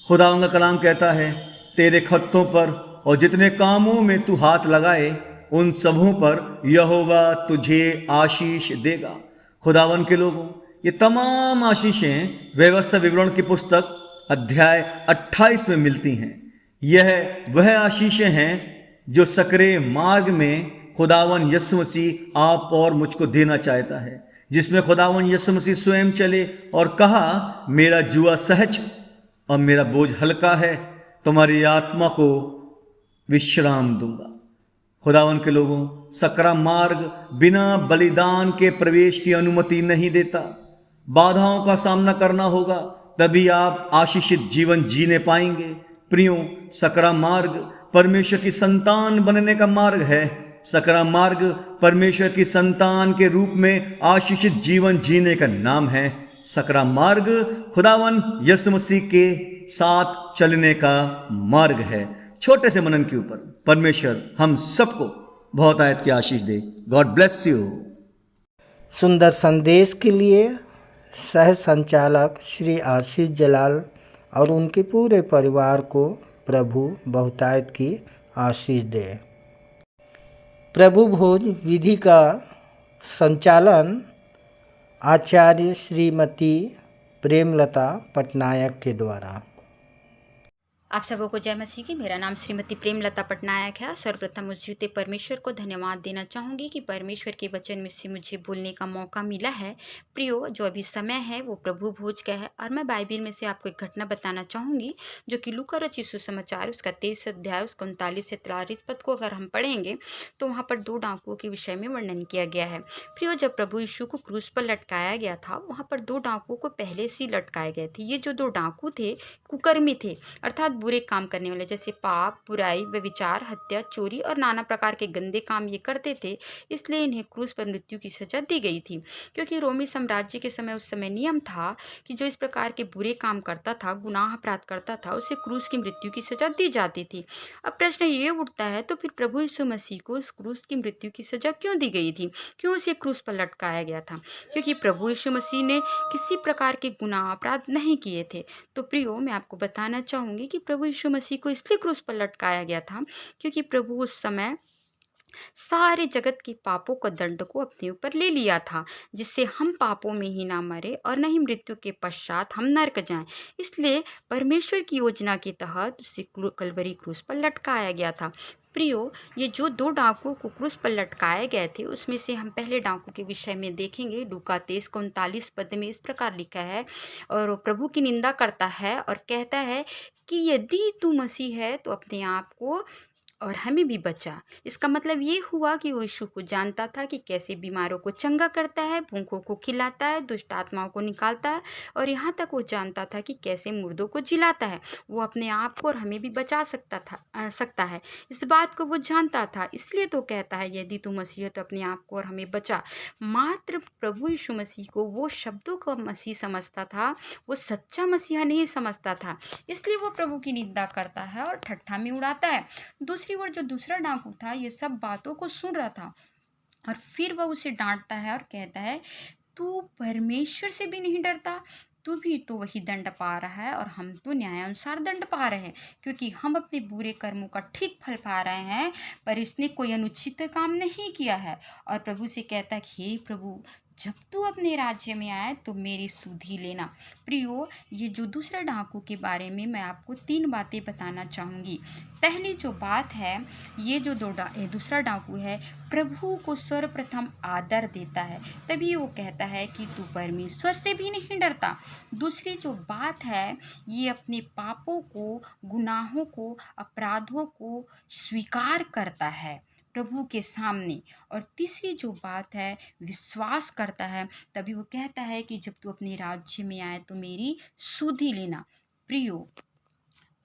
खुदा का कलाम कहता है, तेरे खत्तों पर और जितने कामों में तू हाथ लगाए उन सबों पर यहोवा तुझे आशीष देगा। खुदावन के लोगों, ये तमाम आशीषें व्यवस्था विवरण की पुस्तक अध्याय 28 में मिलती हैं। यह वह आशीषें हैं जो सकरे मार्ग में खुदावन यीशु मसीह आप और मुझको देना चाहता है, जिसमें खुदावन यीशु मसीह स्वयं चले और कहा, मेरा जुआ सहज और मेरा बोझ हल्का है, तुम्हारी आत्मा को विश्राम दूंगा। खुदावन के लोगों, सकरा मार्ग बिना बलिदान के प्रवेश की अनुमति नहीं देता। बाधाओं का सामना करना होगा, तभी आप आशीषित जीवन जीने पाएंगे। प्रियो, सकरा मार्ग परमेश्वर की संतान बनने का मार्ग है। सकरा मार्ग परमेश्वर की संतान के रूप में आशीषित जीवन जीने का नाम है। सकरा मार्ग खुदावन यीशु मसीह के साथ चलने का मार्ग है। छोटे से मनन के ऊपर परमेश्वर हम सबको बहुत आयत की आशीष दे। God bless you. सुंदर संदेश के लिए सह संचालक श्री आशीष जलाल और उनके पूरे परिवार को प्रभु बहुतायत की आशीष दे। प्रभु भोज विधि का संचालन आचार्य श्रीमती प्रेमलता पटनायक के द्वारा। आप सबों को जय मसीह की। मेरा नाम श्रीमती प्रेमलता पटनायक है। सर्वप्रथम उस जीते परमेश्वर को धन्यवाद देना चाहूँगी कि परमेश्वर के वचन में से मुझे बोलने का मौका मिला है। प्रियो, जो अभी समय है वो प्रभु भोज का है और मैं बाइबिल में से आपको एक घटना बताना चाहूँगी जो कि लूका रचित सुसमाचार उसका 23 अध्याय उसका 39 से 43 पद को अगर हम पढ़ेंगे तो वहाँ पर 2 डाकुओं के विषय में वर्णन किया गया है। प्रियो, जब प्रभु यीशु को क्रूस पर लटकाया गया था वहाँ पर 2 डाकुओं को पहले से ही लटकाए गए थे। ये जो 2 डाकू थे कुकर्मी थे, अर्थात बुरे काम करने वाले, जैसे पाप, बुराई, व्यभिचार, हत्या, चोरी और नाना प्रकार के गंदे काम ये करते थे। इसलिए इन्हें क्रूस पर मृत्यु की सजा दी गई थी, क्योंकि रोमी साम्राज्य के समय उस समय नियम था कि जो इस प्रकार के बुरे काम करता था, गुनाह अपराध करता था, उसे क्रूस की मृत्यु की सजा दी जाती थी। अब प्रश्न ये उठता है, तो फिर प्रभु यीशु मसीह को उस क्रूस की मृत्यु की सजा क्यों दी गई थी, क्यों उसे क्रूस पर लटकाया गया था? क्योंकि प्रभु यीशु मसीह ने किसी प्रकार के गुनाह अपराध नहीं किए थे। तो प्रियो, मैं आपको बताना चाहूँगी कि प्रभु यीशु मसीह को इसलिए क्रूस पर लटकाया गया था क्योंकि प्रभु उस समय सारे जगत के पापों का दंड को अपने ऊपर ले लिया था, जिससे हम पापों में ही ना मरे और न ही मृत्यु के पश्चात हम नरक जाएं। इसलिए परमेश्वर की योजना के तहत उसे कलवरी क्रूस पर लटकाया गया था। प्रियो, ये जो 2 डाकुओं को क्रूस पर लटकाए गए थे उसमें से हम पहले डाकू के विषय में देखेंगे। लूका 23 को 39 पद में इस प्रकार लिखा है, और प्रभु की निंदा करता है और कहता है कि यदि तू मसीह है तो अपने आप को और हमें भी बचा। इसका मतलब ये हुआ कि वो यीशु को जानता था कि कैसे बीमारों को चंगा करता है, भूखों को खिलाता है, दुष्ट आत्माओं को निकालता है, और यहाँ तक वो जानता था कि कैसे मुर्दों को जिलाता है। वो अपने आप को और हमें भी बचा सकता है। इस बात को वो जानता था, इसलिए तो कहता है यदि तू मसीह हो तो अपने आप को और हमें बचा। मात्र प्रभु यीशु मसीह को वो शब्दों का मसीह समझता था, वो सच्चा मसीहा नहीं समझता था, इसलिए वो प्रभु की निंदा करता है और ठट्ठा में उड़ाता है। दूसरी ओर जो दूसरा डाकू था ये सब बातों को सुन रहा था और फिर वह उसे डांटता है और कहता है, तू परमेश्वर से भी नहीं डरता? तू भी तो वही दंड पा रहा है और हम तो न्यायानुसार दंड पा रहे हैं, क्योंकि हम अपने बुरे कर्मों का ठीक फल पा रहे हैं, पर इसने कोई अनुचित काम नहीं किया है। और प्रभु से कहता है, हे प्रभु, जब तू अपने राज्य में आए तो मेरी सुधि लेना। प्रियो, ये जो दूसरा डाकू के बारे में मैं आपको 3 बातें बताना चाहूँगी। पहली जो बात है, ये जो दूसरा डाकू है प्रभु को सर्वप्रथम आदर देता है, तभी वो कहता है कि तू परमेश्वर से भी नहीं डरता। दूसरी जो बात है, ये अपने पापों को, गुनाहों को, अपराधों को स्वीकार करता है प्रभु के सामने। और तीसरी जो बात है, विश्वास करता है, तभी वो कहता है कि जब तू अपने राज्य में आए तो मेरी सुधि लेना। प्रियो,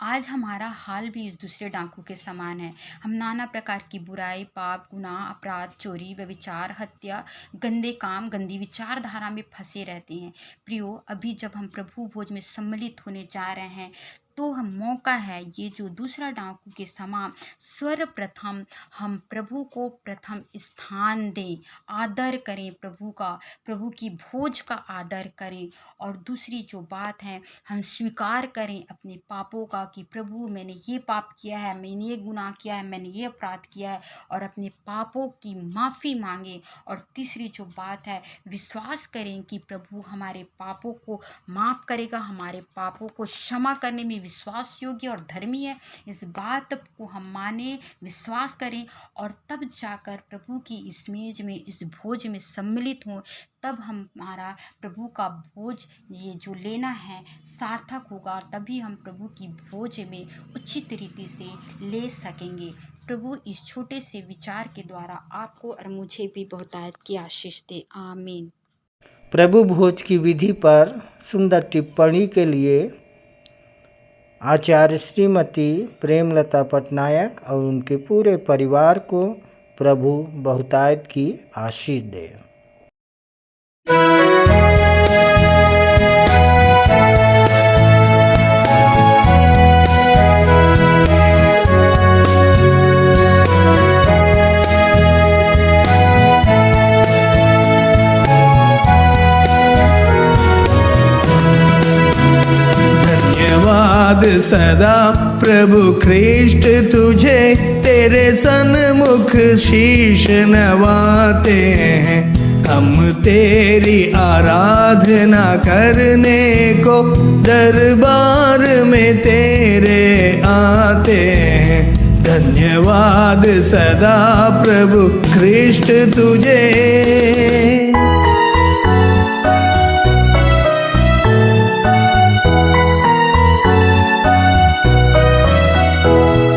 आज हमारा हाल भी इस दूसरे डाकू के समान है। हम नाना प्रकार की बुराई, पाप, गुनाह, अपराध, चोरी, व्यभिचार, हत्या, गंदे काम, गंदी विचारधारा में फंसे रहते हैं। प्रियो, अभी जब हम प्रभु भोज में सम्मिलित होने जा रहे हैं तो हम मौका है, ये जो दूसरा डाकू के समान सर्वप्रथम हम प्रभु को प्रथम स्थान दें, आदर करें प्रभु का, प्रभु की भोज का आदर करें। और दूसरी जो बात है, हम स्वीकार करें अपने पापों का कि प्रभु मैंने ये पाप किया है, मैंने ये गुनाह किया है, मैंने ये अपराध किया है, और अपने पापों की माफ़ी मांगें। और तीसरी जो बात है, विश्वास करें कि प्रभु हमारे पापों को माफ़ करेगा, हमारे पापों को क्षमा करने में विश्वास योग्य और धर्मी है। इस बात को हम माने, विश्वास करें, और तब जाकर प्रभु की इस मेज में, इस भोज में सम्मिलित हों। तब हमारा प्रभु का भोज ये जो लेना है सार्थक होगा, और तभी हम प्रभु की भोज में उचित रीति से ले सकेंगे। प्रभु इस छोटे से विचार के द्वारा आपको और मुझे भी बहुतायत की आशीष दे। आमीन। प्रभु भोज की विधि पर सुंदर टिप्पणी के लिए आचार्य श्रीमती प्रेमलता पटनायक और उनके पूरे परिवार को प्रभु बहुतायत की आशीष दे। धन्यवाद सदा प्रभु ख्रीष्ट तुझे, तेरे सन्मुख शीश नवाते हैं। हम तेरी आराधना करने को दरबार में तेरे आते हैं। धन्यवाद सदा प्रभु ख्रिस्ट तुझे।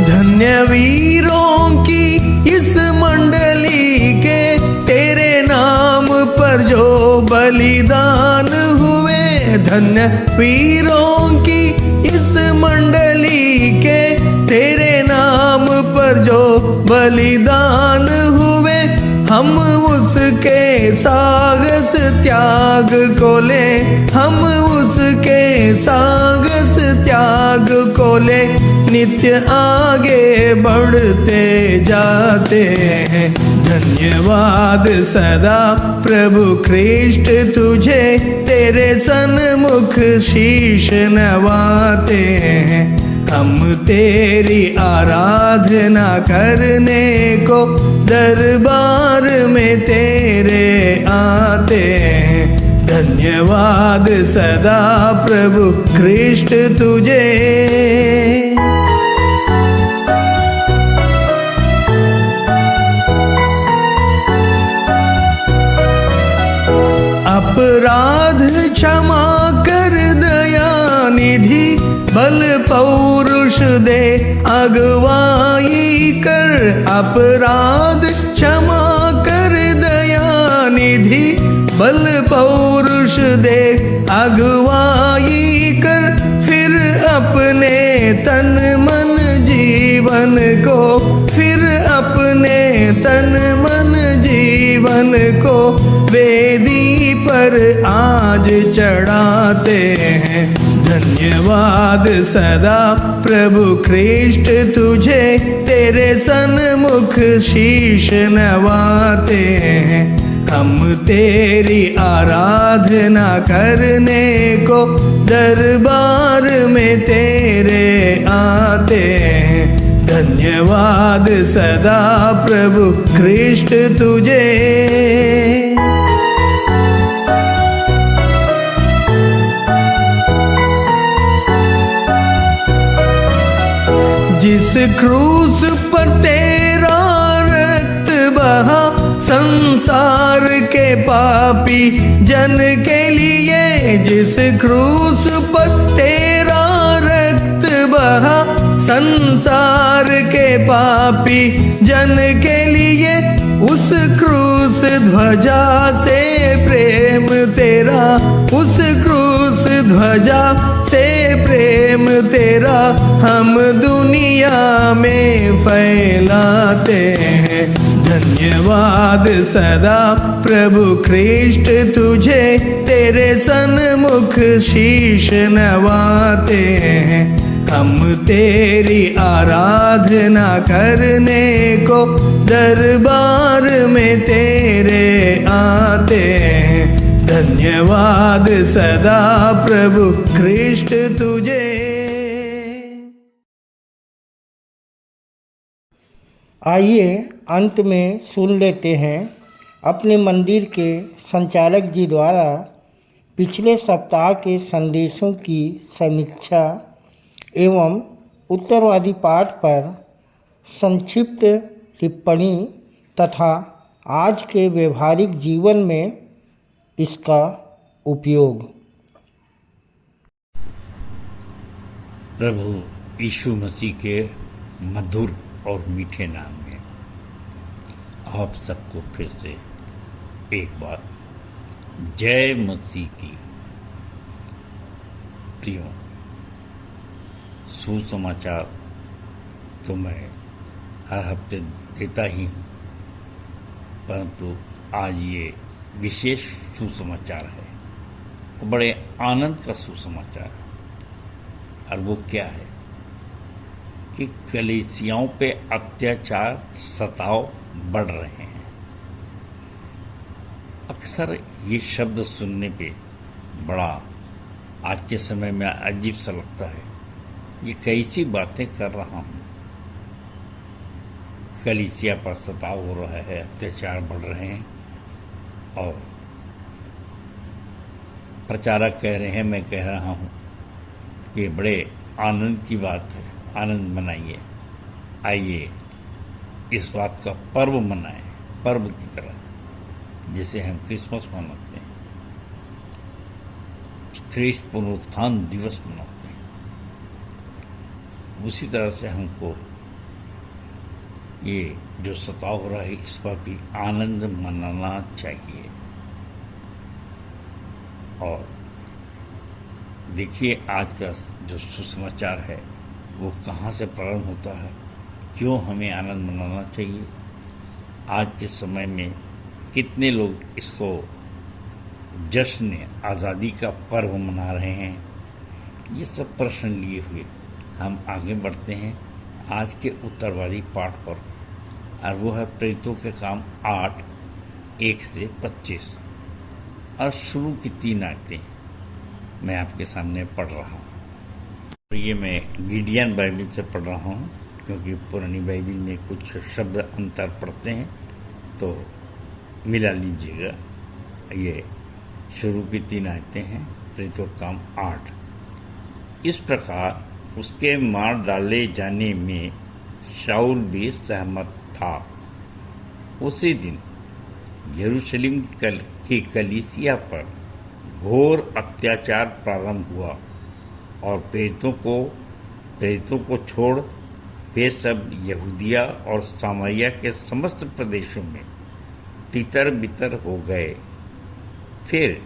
धन्य वीरों की इस मंडली के तेरे नाम पर जो बलिदान हुए। धन्य वीरों की इस मंडली के तेरे नाम पर जो बलिदान हुए। हम उसके साहस त्याग को ले, हम उसके साहस त्याग को ले नित्य आगे बढ़ते जाते हैं। धन्यवाद सदा प्रभु ख्रिस्ट तुझे, तेरे सन्मुख शीश नवाते हैं। हम तेरी आराधना करने को दरबार में तेरे आते हैं। धन्यवाद सदा प्रभु ख्रिस्ट तुझे। अपराध क्षमा कर दया निधि, बल पौरुष दे अगुवाई कर। अपराध क्षमा कर दया निधि, बल पौरुष दे अगुवाई कर। फिर अपने तन मन जीवन को, फिर अपने तन मन जीवन को वेदी पर आज चढ़ाते हैं। धन्यवाद सदा प्रभु ख्रिस्ट तुझे, तेरे सन्मुख शीश नवाते हैं। हम तेरी आराधना करने को दरबार में तेरे आते हैं। धन्यवाद सदा प्रभु ख्रिस्ट तुझे। जिस क्रूस पर तेरा रक्त बहा, संसार के पापी जन के लिए। जिस क्रूस पर तेरा रक्त बहा, संसार के पापी जन के लिए। उस क्रूस ध्वजा से प्रेम तेरा, उस क्रूस ध्वजा से प्रेम तेरा हम दुनिया में फैलाते हैं। धन्यवाद सदा प्रभु ख्रिस्ट तुझे, तेरे सन्मुख शीश नवाते हैं। हम तेरी आराधना करने को दरबार में तेरे आते हैं। धन्यवाद सदा प्रभु ख्रिस्ट तुझे। आइए अंत में सुन लेते हैं अपने मंदिर के संचालक जी द्वारा पिछले सप्ताह के संदेशों की समीक्षा एवं उत्तरवादी पाठ पर संक्षिप्त टिप्पणी तथा आज के व्यवहारिक जीवन में इसका उपयोग। प्रभु यीशु मसीह के मधुर और मीठे नाम में आप सबको फिर से एक बार जय मसीह की। प्रियो, सुसमाचार तो मैं हर हफ्ते देता ही हूँ, परंतु आज ये विशेष सुसमाचार है, बड़े आनंद का सुसमाचार है। और वो क्या है कि कलीसियाओं पे अत्याचार सताव बढ़ रहे हैं। अक्सर ये शब्द सुनने पे बड़ा आज के समय में अजीब सा लगता है। ये कैसी बातें कर रहा हूँ। कलीसिया पर सताव हो रहा है, अत्याचार बढ़ रहे हैं। और प्रचारक कह रहे हैं, मैं कह रहा हूँ, ये बड़े आनंद की बात है। आनंद मनाइए, आइए इस बात का पर्व मनाएं, पर्व की तरह जैसे हम क्रिसमस मनाते हैं, ख्रीष्ट पुनरुत्थान दिवस मनाते हैं, उसी तरह से हमको ये जो सताव हो रहा है इस पर भी आनंद मनाना चाहिए। और देखिए आज का जो सुसमाचार है वो कहाँ से प्रारंभ होता है, क्यों हमें आनंद मनाना चाहिए। आज के समय में कितने लोग इसको जश्न आज़ादी का पर्व मना रहे हैं, ये सब प्रश्न लिए हुए हम आगे बढ़ते हैं आज के उत्तरवादी पाठ पर, और वो है प्रेरितों के काम 8:1-25 और शुरू की 3 आयतें मैं आपके सामने पढ़ रहा हूँ। और ये मैं गिडियन बाइबल से पढ़ रहा हूँ, क्योंकि पुरानी बाइबल में कुछ शब्द अंतर पड़ते हैं, तो मिला लीजिएगा। ये शुरू की 3 आयतें हैं, प्रेरितों के काम 8। इस प्रकार उसके मार डाले जाने में शाऊल भी सहमत था। उसी दिन यरूशलेम की कलीसिया पर घोर अत्याचार प्रारंभ हुआ और प्रेरितों को छोड़ वे सब यहूदिया और सामरिया के समस्त प्रदेशों में तितर बितर हो गए। फिर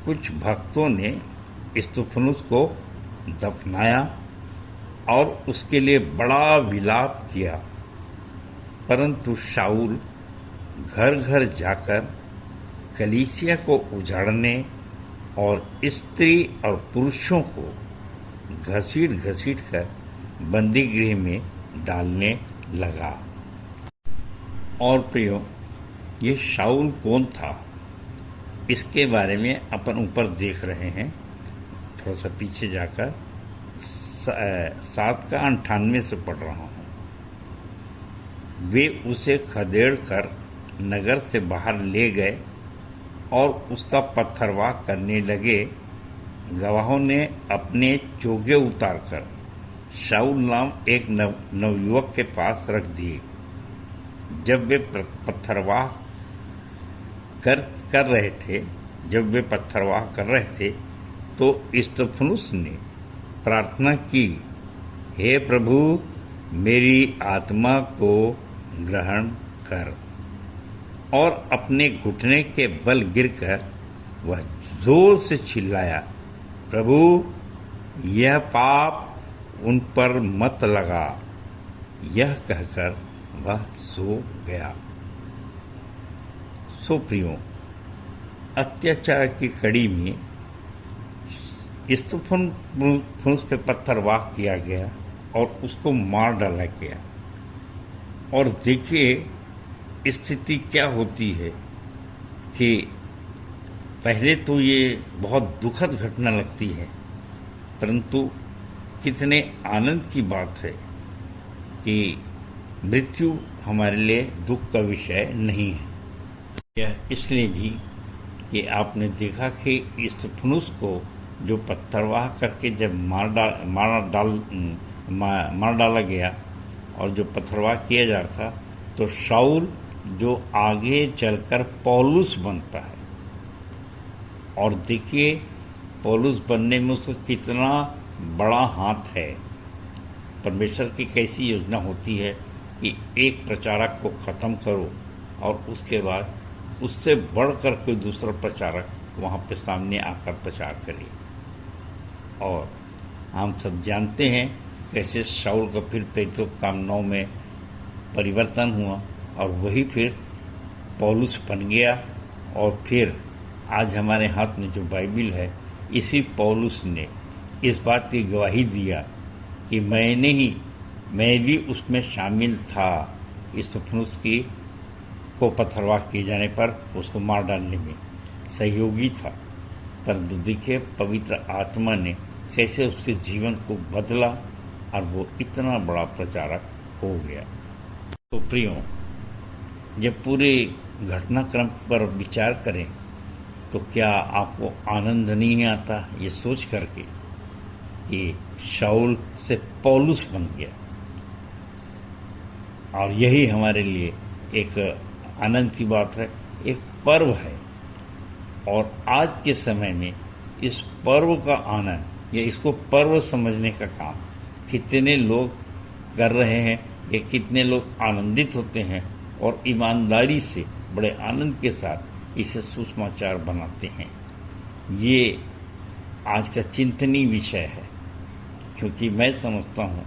कुछ भक्तों ने स्तुफनुस को दफनाया और उसके लिए बड़ा विलाप किया, परंतु शाऊल घर घर जाकर कलीसिया को उजाड़ने और स्त्री और पुरुषों को घसीट घसीट कर बंदी गृह में डालने लगा। और प्रियो, ये शाऊल कौन था, इसके बारे में अपन ऊपर देख रहे हैं। थोड़ा सा पीछे जाकर 7:98 से पढ़ रहा हूँ। वे उसे खदेड़ कर नगर से बाहर ले गए और उसका पत्थरवाह करने लगे। गवाहों ने अपने चोगे उतारकर शाऊल नाम एक नवयुवक के पास रख दिए। जब वे पत्थरवाह कर रहे थे तो स्तफनुस ने प्रार्थना की, हे प्रभु मेरी आत्मा को ग्रहण कर। और अपने घुटने के बल गिरकर वह जोर से चिल्लाया, प्रभु यह पाप उन पर मत लगा। यह कहकर वह सो गया। सो प्रियो, अत्याचार की कड़ी में स्तुफनुस पे पत्थरवाह किया गया और उसको मार डाला गया। और देखिए स्थिति क्या होती है कि पहले तो ये बहुत दुखद घटना लगती है, परंतु कितने आनंद की बात है कि मृत्यु हमारे लिए दुख का विषय नहीं है। यह इसलिए भी कि आपने देखा कि स्तफनुस को जो पत्थरवाह करके जब मार डाला गया और जो पत्थरवाह किया जा रहा था, तो शाऊल जो आगे चलकर पौलुस बनता है। और देखिए पौलुस बनने में उसका कितना बड़ा हाथ है। परमेश्वर की कैसी योजना होती है कि एक प्रचारक को ख़त्म करो और उसके बाद उससे बढ़कर कोई दूसरा प्रचारक वहाँ पे सामने आकर प्रचार करे। और हम सब जानते हैं कैसे शाऊल का फिर प्रेरितों के काम 9 में परिवर्तन हुआ और वही फिर पौलुस बन गया। और फिर आज हमारे हाथ में जो बाइबिल है, इसी पौलुस ने इस बात की गवाही दिया कि मैं भी उसमें शामिल था, स्तफनुस को पत्थरवाह किए जाने पर उसको मार डालने में सहयोगी था। पर देखिए पवित्र आत्मा ने कैसे उसके जीवन को बदला और वो इतना बड़ा प्रचारक हो गया। तो प्रियो, जब पूरे घटनाक्रम पर विचार करें तो क्या आपको आनंद नहीं आता ये सोच करके कि शाऊल से पौलुस बन गया। और यही हमारे लिए एक आनंद की बात है, एक पर्व है। और आज के समय में इस पर्व का आनंद या इसको पर्व समझने का काम कितने लोग कर रहे हैं, या कितने लोग आनंदित होते हैं और ईमानदारी से बड़े आनंद के साथ इसे सुसमाचार बनाते हैं। ये आज का चिंतनीय विषय है, क्योंकि मैं समझता हूँ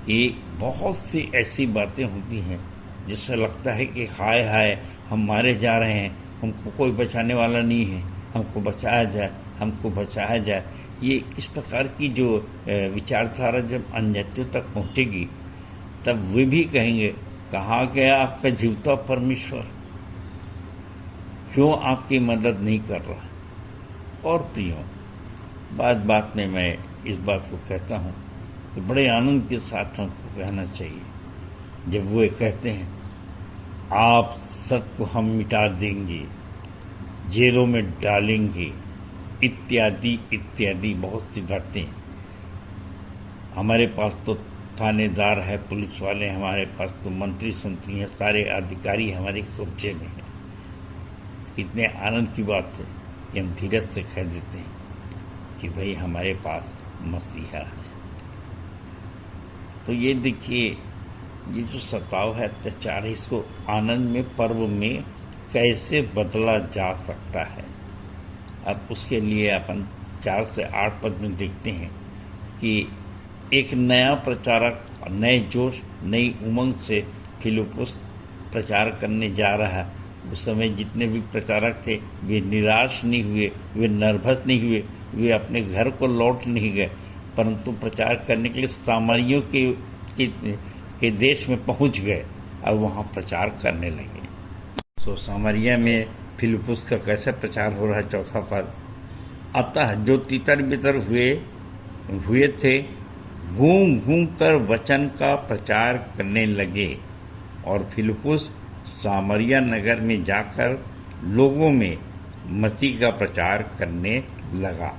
कि बहुत सी ऐसी बातें होती हैं जिससे लगता है कि हाय हाय हम मारे जा रहे हैं, हमको कोई बचाने वाला नहीं है, हमको बचाया जाए, हमको बचाया जाए। ये इस प्रकार की जो विचारधारा जब अन्यत्यों तक पहुँचेगी तब वे भी कहेंगे कहाँ गया आपका जीवता परमेश्वर, क्यों आपकी मदद नहीं कर रहा। और प्रियो, बात बात में मैं इस बात को कहता हूँ कि बड़े आनंद के साथ हमको कहना चाहिए जब वो कहते हैं आप सबको हम मिटा देंगे, जेलों में डालेंगे, इत्यादि इत्यादि बहुत सी बातें। हमारे पास तो थानेदार है, पुलिस वाले, हमारे पास तो मंत्री संतरी हैं, सारे अधिकारी हमारे कब्जे में हैं। इतने आनंद की बात है कि हम धीरज से कह देते हैं कि भाई हमारे पास मसीहा है। तो ये देखिए, ये जो सताव है, अत्याचार है, इसको आनंद में, पर्व में कैसे बदला जा सकता है। अब उसके लिए अपन 4 से 8 पद में देखते हैं कि एक नया प्रचारक, नए जोश, नई उमंग से फिलिपुस प्रचार करने जा रहा है। उस समय जितने भी प्रचारक थे वे निराश नहीं हुए, वे नर्वस नहीं हुए, वे अपने घर को लौट नहीं गए, परंतु प्रचार करने के लिए सामरियों के देश में पहुंच गए और वहां प्रचार करने लगे। तो सामरिया में फिलिपुस का कैसे प्रचार हो रहा है, 4 पद। अतः जो तितर बितर हुए थे घूम घूम कर वचन का प्रचार करने लगे, और फिलिपुस सामरिया नगर में जाकर लोगों में मसीह का प्रचार करने लगा।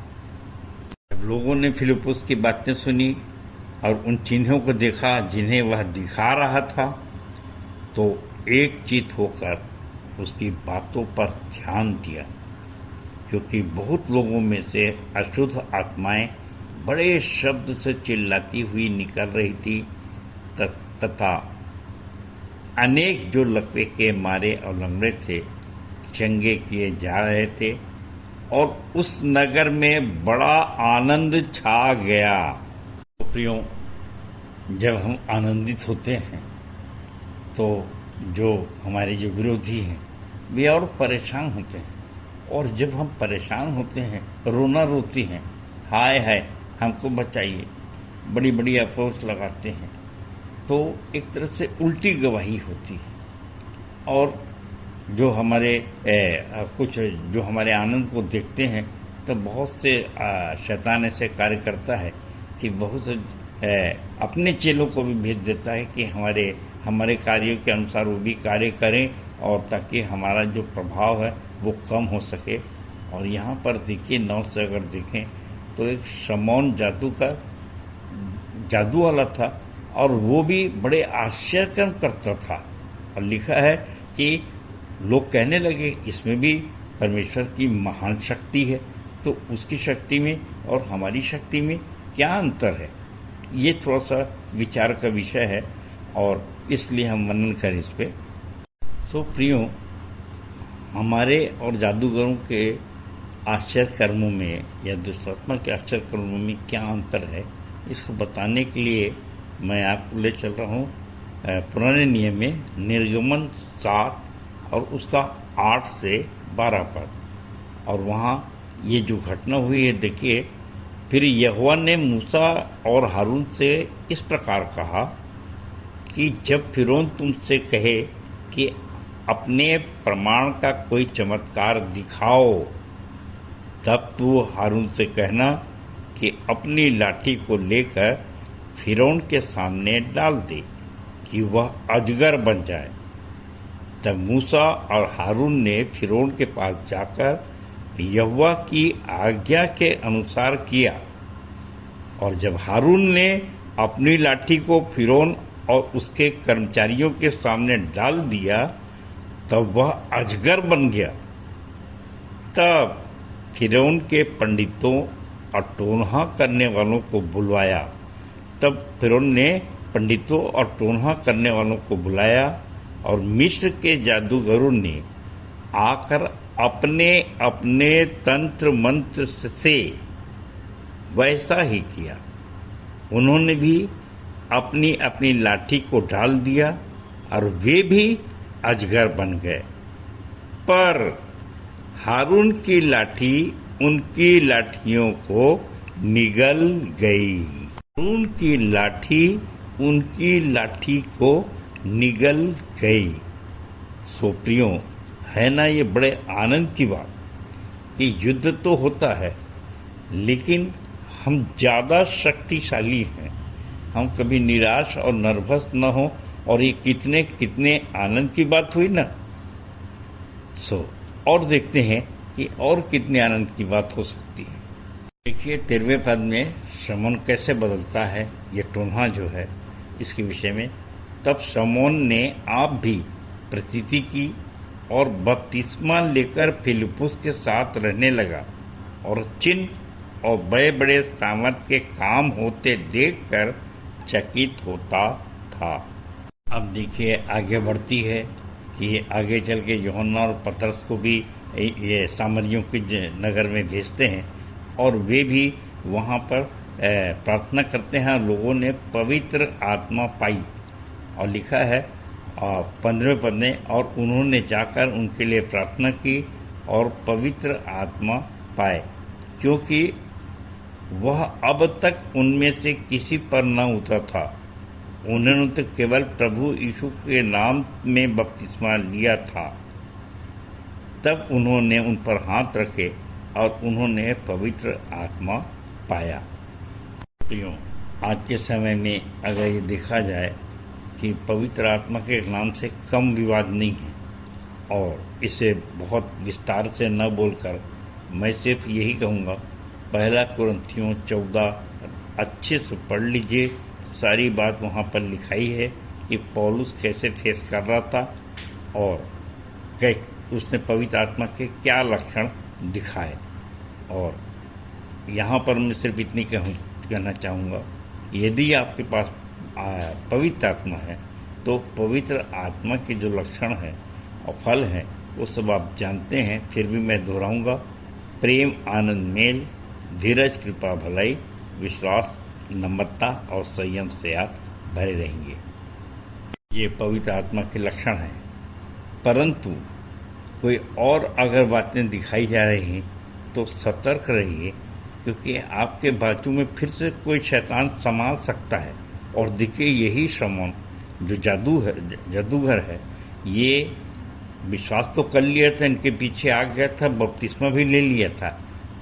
जब लोगों ने फिलिपुस की बातें सुनी और उन चिन्हों को देखा जिन्हें वह दिखा रहा था, तो एकचित्त होकर उसकी बातों पर ध्यान दिया, क्योंकि बहुत लोगों में से अशुद्ध आत्माएं बड़े शब्द से चिल्लाती हुई निकल रही थी, तथा अनेक जो लकवे के मारे और लंगड़े थे चंगे किए जा रहे थे, और उस नगर में बड़ा आनंद छा गया। तो प्रियो, जब हम आनंदित होते हैं तो जो हमारे जो विरोधी हैं वे और परेशान होते हैं, और जब हम परेशान होते हैं, रोना रोती हैं, हाय हाय हमको बचाइए, बड़ी बड़ी अफसोस लगाते हैं, तो एक तरह से उल्टी गवाही होती है। और जो हमारे कुछ जो हमारे आनंद को देखते हैं तो बहुत से शैतान ऐसे कार्य करता है कि बहुत से अपने चेलों को भी भेज देता है कि हमारे कार्यों के अनुसार वो भी कार्य करें, और ताकि हमारा जो प्रभाव है वो कम हो सके। और यहाँ पर देखिए 9 से अगर देखें तो एक शमौन जादू वाला था, और वो भी बड़े आश्चर्य करता था। और लिखा है कि लोग कहने लगे इसमें भी परमेश्वर की महान शक्ति है, तो उसकी शक्ति में और हमारी शक्ति में क्या अंतर है। ये थोड़ा सा विचार का विषय है, और इसलिए हम मनन करें इस पे। तो प्रियो, हमारे और जादूगरों के आश्चर्य कर्मों में या दुष्टात्मा के आश्चर्य कर्मों में क्या अंतर है, इसको बताने के लिए मैं आपको ले चल रहा हूँ पुराने नियम में निर्गमन 7 और उसका 8 से 12 पद। और वहाँ ये जो घटना हुई है देखिए, फिर यहोवा ने मूसा और हारून से इस प्रकार कहा कि जब फिरौन तुमसे कहे कि अपने प्रमाण का कोई चमत्कार दिखाओ, तब तू हारून से कहना कि अपनी लाठी को लेकर फिरौन के सामने डाल दे कि वह अजगर बन जाए। तब मूसा और हारून ने फिरौन के पास जाकर यहोवा की आज्ञा के अनुसार किया। और जब हारून ने अपनी लाठी को फिरौन और उसके कर्मचारियों के सामने डाल दिया तब वह अजगर बन गया। तब फिरौन के पंडितों और टोनहा करने वालों को बुलवाया। तब फिरौन ने पंडितों और टोनहा करने वालों को बुलाया और मिस्र के जादूगरों ने आकर अपने अपने तंत्र मंत्र से वैसा ही किया। उन्होंने भी अपनी अपनी लाठी को डाल दिया और वे भी अजगर बन गए। पर हारून की लाठी उनकी लाठियों को निगल गई। हारून की लाठी उनकी लाठी को निगल गई। सो प्रियो, है ना ये बड़े आनंद की बात कि युद्ध तो होता है लेकिन हम ज़्यादा शक्तिशाली हैं। हम कभी निराश और नर्वस न हो, और ये कितने कितने आनंद की बात हुई ना। और देखते हैं कि और कितने आनंद की बात हो सकती है। देखिए 13वें पद में शमौन कैसे बदलता है, ये टोन्हा जो है इसके विषय में। तब शमौन ने आप भी प्रतीति की और बपतिस्मा लेकर फिलिप्पुस के साथ रहने लगा और चिन्ह और बड़े बड़े सामर्थ के काम होते देखकर चकित होता था। अब देखिए आगे बढ़ती है कि आगे चल के यूहन्ना और पतरस को भी ये सामरियों के नगर में भेजते हैं और वे भी वहाँ पर प्रार्थना करते हैं। लोगों ने पवित्र आत्मा पाई और लिखा है 15वें पद में, और उन्होंने जाकर उनके लिए प्रार्थना की और पवित्र आत्मा पाए, क्योंकि वह अब तक उनमें से किसी पर न उतरा था। उन्होंने तो केवल प्रभु यीशु के नाम में बपतिस्मा लिया था। तब उन्होंने उन पर हाथ रखे और उन्होंने पवित्र आत्मा पाया। आज के समय में अगर ये देखा जाए कि पवित्र आत्मा के नाम से कम विवाद नहीं है, और इसे बहुत विस्तार से न बोलकर मैं सिर्फ यही कहूँगा, 1 कुरिन्थियों 14 अच्छे से पढ़ लीजिए। सारी बात वहाँ पर लिखाई है कि पौलुस कैसे फेस कर रहा था और उसने पवित्र आत्मा के क्या लक्षण दिखाए। और यहाँ पर मैं सिर्फ इतनी कहना चाहूँगा, यदि आपके पास पवित्र आत्मा है तो पवित्र आत्मा के जो लक्षण हैं और फल हैं वो सब आप जानते हैं। फिर भी मैं दोहराऊँगा, प्रेम, आनंद, मेल, धीरज, कृपा, भलाई, विश्वास, नम्रता और संयम से आप भरे रहेंगे। ये पवित्र आत्मा के लक्षण हैं। परंतु कोई और अगर बातें दिखाई जा रही हैं तो सतर्क रहिए, क्योंकि आपके बाजू में फिर से कोई शैतान समा सकता है। और देखिए यही शमौन जो जादूगर है, ये विश्वास तो कर लिया था, इनके पीछे आ गया था, बपतिस्मा भी ले लिया था,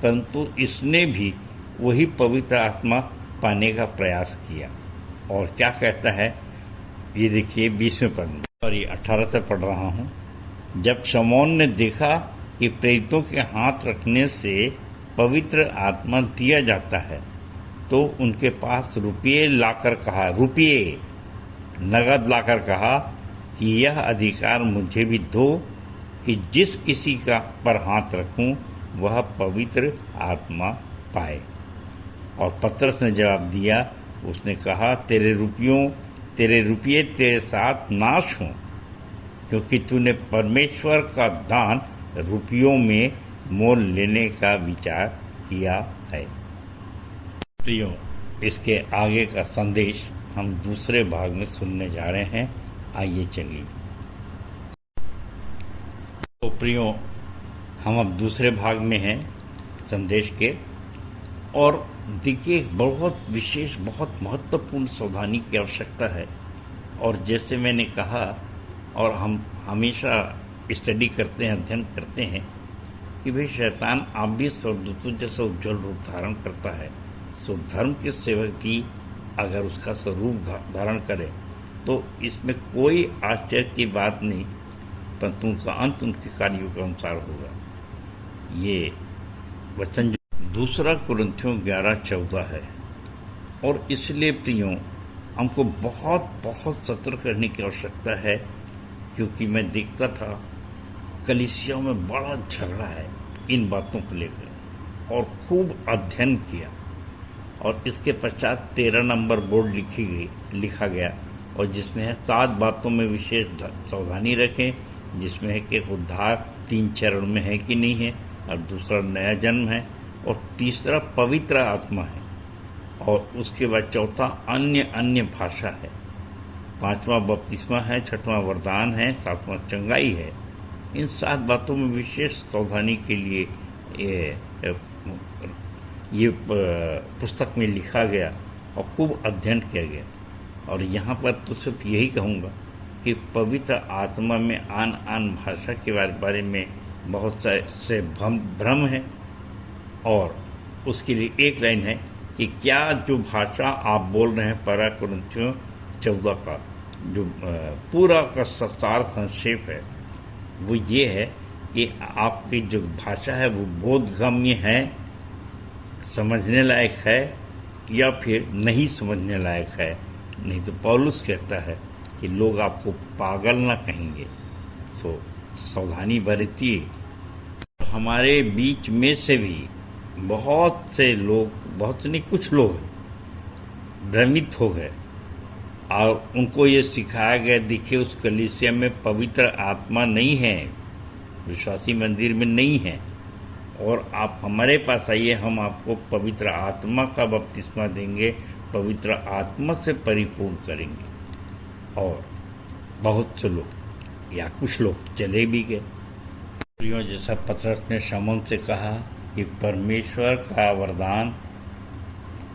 परंतु इसने भी वही पवित्र आत्मा पाने का प्रयास किया। और क्या कहता है ये देखिए 20वें पद में, और ये 18 से पढ़ रहा हूँ। जब शमौन ने देखा कि प्रेरितों के हाथ रखने से पवित्र आत्मा दिया जाता है तो उनके पास रुपये नगद लाकर कहा कि यह अधिकार मुझे भी दो कि जिस किसी का पर हाथ रखूं वह पवित्र आत्मा पाए। और पतरस ने जवाब दिया, उसने कहा, तेरे रुपये तेरे साथ नाश हों, क्योंकि तूने परमेश्वर का दान रुपयों में मोल लेने का विचार किया है। प्रियो, इसके आगे का संदेश हम दूसरे भाग में सुनने जा रहे हैं। आइए चलिए। तो प्रियो, हम अब दूसरे भाग में हैं संदेश के, और देखिए बहुत विशेष, बहुत महत्वपूर्ण सावधानी की आवश्यकता है। और जैसे मैंने कहा, और हम हमेशा स्टडी करते हैं, अध्ययन करते हैं कि भाई शैतान आप भी स्वर्गदूतों जैसा उज्जवल रूप धारण करता है। सो धर्म के सेवक भी अगर उसका स्वरूप धारण करे तो इसमें कोई आश्चर्य की बात नहीं परंतु उनका अंत उनके कार्यों के अनुसार होगा। ये वचन दूसरा कुरिन्थियों 11:14 है। और इसलिए प्रियों, हमको बहुत बहुत सतर्क रहने की आवश्यकता है, क्योंकि मैं देखता था कलीसियाओं में बड़ा झगड़ा है इन बातों को लेकर, और खूब अध्ययन किया, और इसके पश्चात 13 नंबर बोर्ड लिखा गया, और जिसमें है 7 बातों में विशेष सावधानी रखें, जिसमें है कि उद्धार 3 चरण में है कि नहीं है, और दूसरा नया जन्म है, और तीसरा पवित्र आत्मा है, और उसके बाद चौथा अन्य भाषा है, 5वां बपतिस्मा है, 6वां वरदान है, 7वां चंगाई है। इन 7 बातों में विशेष सावधानी के लिए ये पुस्तक में लिखा गया और खूब अध्ययन किया गया। और यहाँ पर तो सिर्फ यही कहूँगा कि पवित्र आत्मा में आन भाषा के बारे में बहुत से भ्रम है, और उसके लिए एक लाइन है कि क्या जो भाषा आप बोल रहे हैं, परा कुरिन्थियों 14 का जो पूरा का सार संक्षेप है, वो ये है कि आपकी जो भाषा है वो बोधगम्य है, समझने लायक है, या फिर नहीं समझने लायक है। नहीं तो पौलुस कहता है कि लोग आपको पागल ना कहेंगे। सो सावधानी बरतिए। हमारे बीच में से भी बहुत से लोग, बहुत से नहीं, कुछ लोग भ्रमित हो गए, और उनको ये सिखाया गया, देखिए उस कलीसिया में पवित्र आत्मा नहीं है, विश्वासी मंदिर में नहीं है, और आप हमारे पास आइए, हम आपको पवित्र आत्मा का बपतिस्मा देंगे, पवित्र आत्मा से परिपूर्ण करेंगे। और बहुत से लोग या कुछ लोग चले भी गए। प्रियों, जैसा पतरस ने शमौन से कहा कि परमेश्वर का वरदान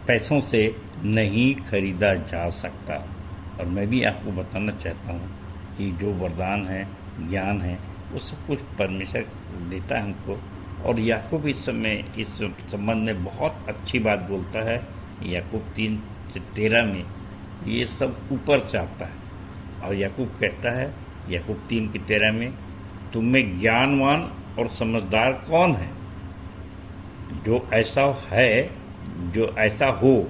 पैसों से नहीं खरीदा जा सकता, और मैं भी आपको बताना चाहता हूँ कि जो वरदान है, ज्ञान है, वो सब कुछ परमेश्वर देता है हमको। और याकूब इस समय इस संबंध में बहुत अच्छी बात बोलता है। याकूब 3:13 में ये सब ऊपर से आता है, और याकूब कहता है, याकूब 3:13 में, तुम में ज्ञानवान और समझदार कौन है? जो ऐसा हो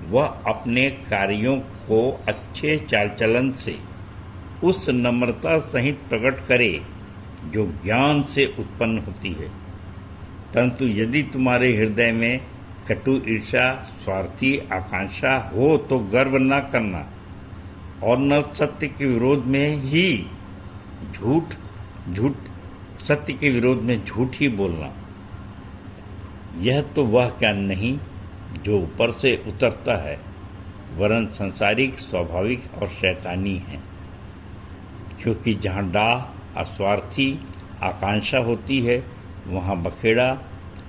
वह अपने कार्यों को अच्छे चाल चलन से उस नम्रता सहित प्रकट करे जो ज्ञान से उत्पन्न होती है। परंतु यदि तुम्हारे हृदय में कटु ईर्ष्या, स्वार्थी आकांक्षा हो तो गर्व न करना, और न सत्य के विरोध में ही सत्य के विरोध में झूठ ही बोलना। यह तो वह ज्ञान नहीं जो ऊपर से उतरता है, वरन संसारिक, स्वाभाविक और शैतानी है। क्योंकि जहाँ डाह, अस्वार्थी आकांक्षा होती है, वहाँ बखेड़ा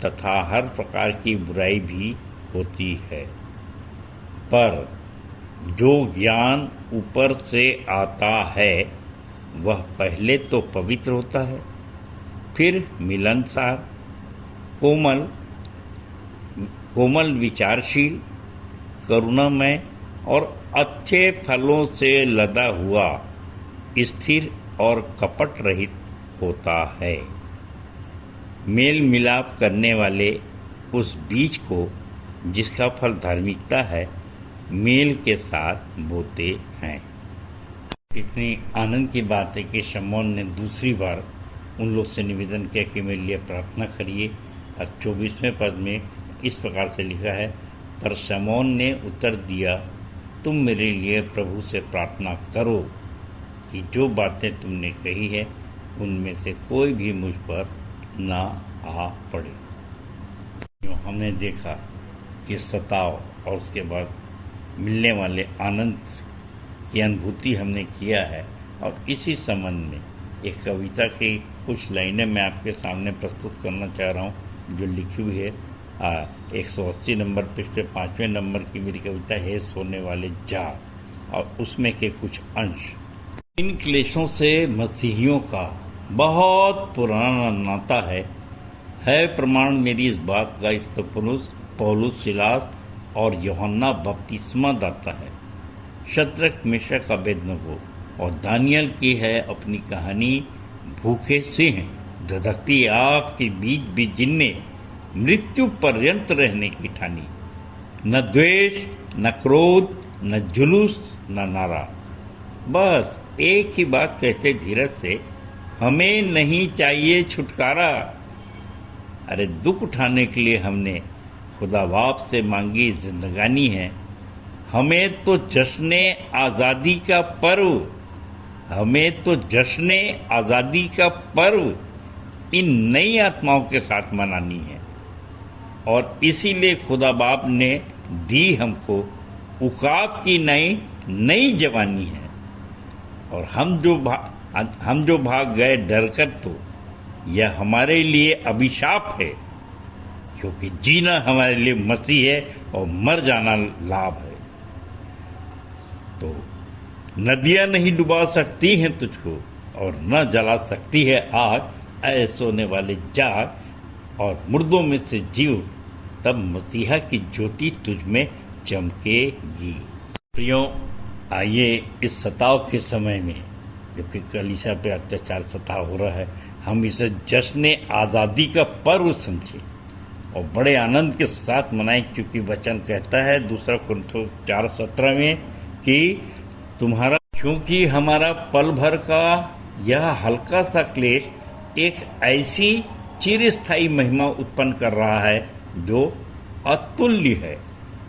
तथा हर प्रकार की बुराई भी होती है। पर जो ज्ञान ऊपर से आता है वह पहले तो पवित्र होता है, फिर मिलनसार, कोमल विचारशील, करुणामय और अच्छे फलों से लदा हुआ, स्थिर और कपट रहित होता है। मेल मिलाप करने वाले उस बीज को जिसका फल धार्मिकता है, मेल के साथ बोते हैं। इतनी आनंद की बात है कि शमौन ने दूसरी बार उन लोग से निवेदन किया कि मेरे लिए प्रार्थना करिए। और 24वें पद में इस प्रकार से लिखा है, पर शमौन ने उत्तर दिया, तुम मेरे लिए प्रभु से प्रार्थना करो कि जो बातें तुमने कही है उनमें से कोई भी मुझ पर ना आ पड़े। हमने देखा कि सताव और उसके बाद मिलने वाले आनंद की अनुभूति हमने किया है। और इसी संबंध में एक कविता की कुछ लाइनें मैं आपके सामने प्रस्तुत करना चाह रहा हूँ, जो लिखी हुई है 180 नंबर पृष्ठ 5वें नंबर की मेरी कविता है, सोने वाले जा। और उसमें के कुछ अंश। इन क्लेशों से मसीहियों का बहुत पुराना नाता है प्रमाण मेरी इस बात का स्तिफनुस, पौलुस, सिलास और यूहन्ना बपतिस्मा दाता है। शद्रक, मेशक, अबेदनगो और दानियल की है अपनी कहानी भूखे सिंह, धधकती आग के बीच भी जिनने मृत्यु पर्यंत रहने की ठानी। न द्वेष, न क्रोध, न जुलूस, न नारा, बस एक ही बात कहते धीरज से, हमें नहीं चाहिए छुटकारा। अरे दुख उठाने के लिए हमने खुदा बाप से मांगी जिंदगानी है। हमें तो जश्ने आज़ादी का पर्व, हमें तो जश्ने आज़ादी का पर्व इन नई आत्माओं के साथ मनानी है। और इसीलिए खुदा बाप ने दी हमको उकाब की नई जवानी है। और हम जो भाग गए डरकर, तो यह हमारे लिए अभिशाप है, क्योंकि जीना हमारे लिए मसीह है और मर जाना लाभ है। तो नदियां नहीं डुबा सकती हैं तुझको, और न जला सकती है आग, ऐ सोने वाले जाग और मुर्दों में से जीव, तब मसीहा की ज्योति तुझ में चमकेगी। प्रियो, आइए इस सताव के समय में, जबकि कलीसिया पे अत्याचार सताव हो रहा है, हम इसे जश्न आज़ादी का पर्व समझें और बड़े आनंद के साथ मनाएं, क्योंकि वचन कहता है 2 कुरिन्थियों 4:17 में कि क्योंकि हमारा पल भर का यह हल्का सा क्लेश एक ऐसी चिरस्थायी महिमा उत्पन्न कर रहा है जो अतुल्य है।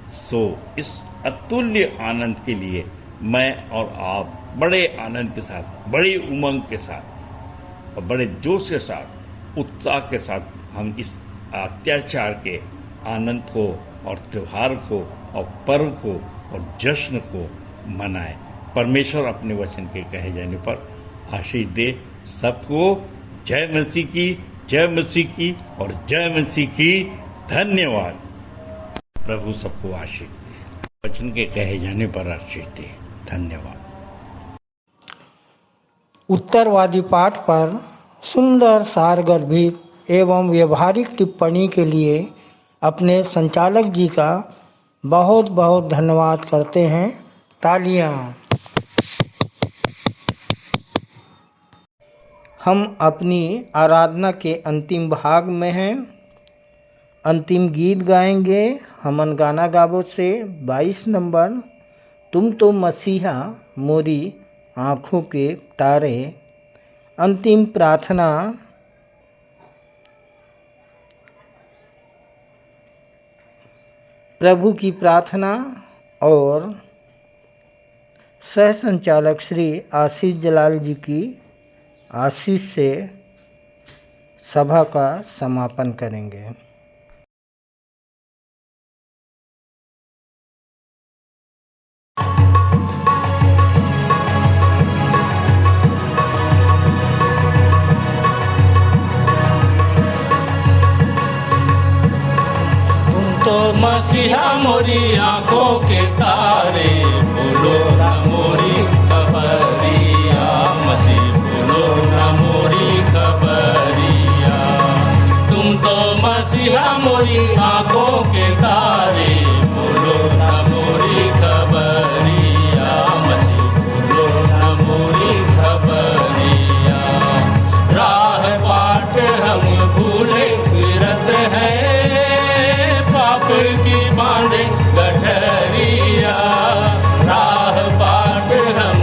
सो इस अतुल्य आनंद के लिए मैं और आप बड़े आनंद के साथ, बड़ी उमंग के साथ और बड़े जोश के साथ, उत्साह के साथ हम इस अत्याचार के आनंद को और त्योहार को और पर्व को और जश्न को मनाएं। परमेश्वर अपने वचन के कहे जाने पर आशीष दे सबको। जय मसीह की, जय मसीह की और जय मसीह की। धन्यवाद। प्रभु सबको आशीष दे, वचन के कहे जाने पर आशीष दे। धन्यवाद। उत्तरवादी पाठ पर सुंदर सारगर्भित एवं व्यवहारिक टिप्पणी के लिए अपने संचालक जी का बहुत बहुत धन्यवाद करते हैं। तालियां। हम अपनी आराधना के अंतिम भाग में हैं। अंतिम गीत गाएंगे हमन गाना गावो से 22 नंबर, तुम तो मसीहा मोरी आँखों के तारे। अंतिम प्रार्थना प्रभु की प्रार्थना और सह संचालक श्री आशीष जलाल जी की आशीष से सभा का समापन करेंगे। तो मसीहा मोरी आँखों के तारे, बोलो न मोरी खबरिया, मसीह बोलो न मोरी खबरिया। तुम तो मसीहा मोरी आँखों के तारे, बोलो न मोरी खबरिया, मसीह बोलो न मोरी खबरिया। राह बाट हम भूले फिरत हैं, पाप की बांधे गठरिया। राह बाट हम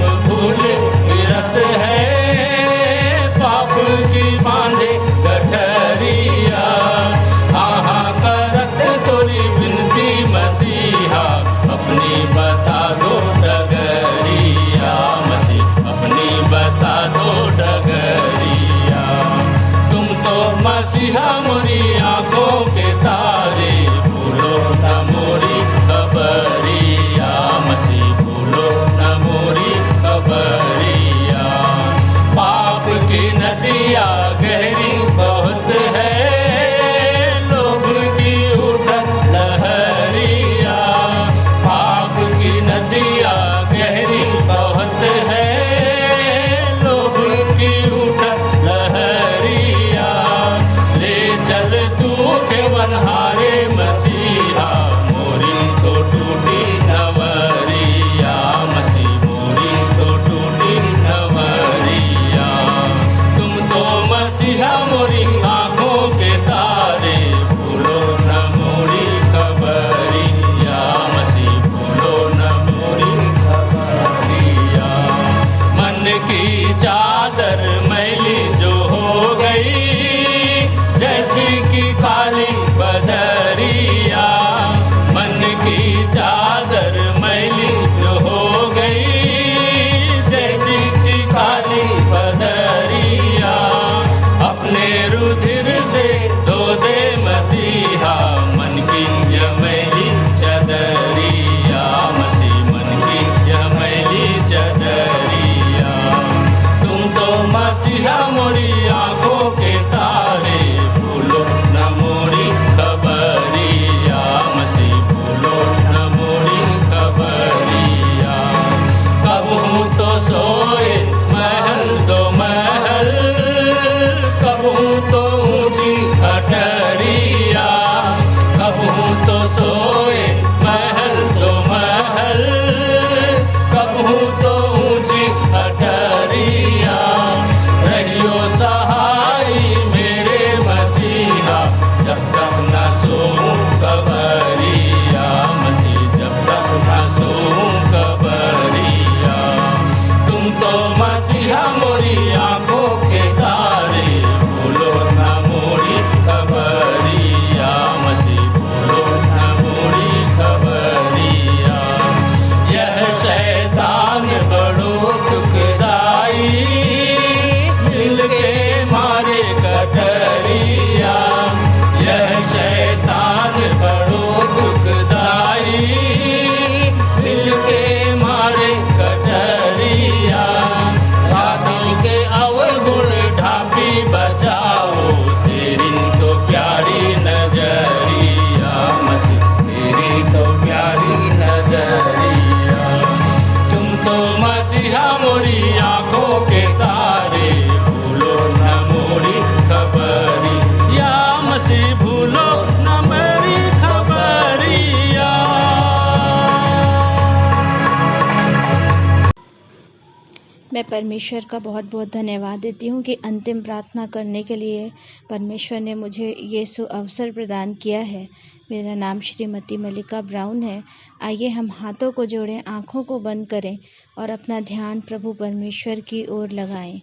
मैं परमेश्वर का बहुत बहुत धन्यवाद देती हूँ कि अंतिम प्रार्थना करने के लिए परमेश्वर ने मुझे ये अवसर प्रदान किया है। मेरा नाम श्रीमती मल्लिका ब्राउन है। आइए हम हाथों को जोड़ें, आँखों को बंद करें और अपना ध्यान प्रभु परमेश्वर की ओर लगाएं।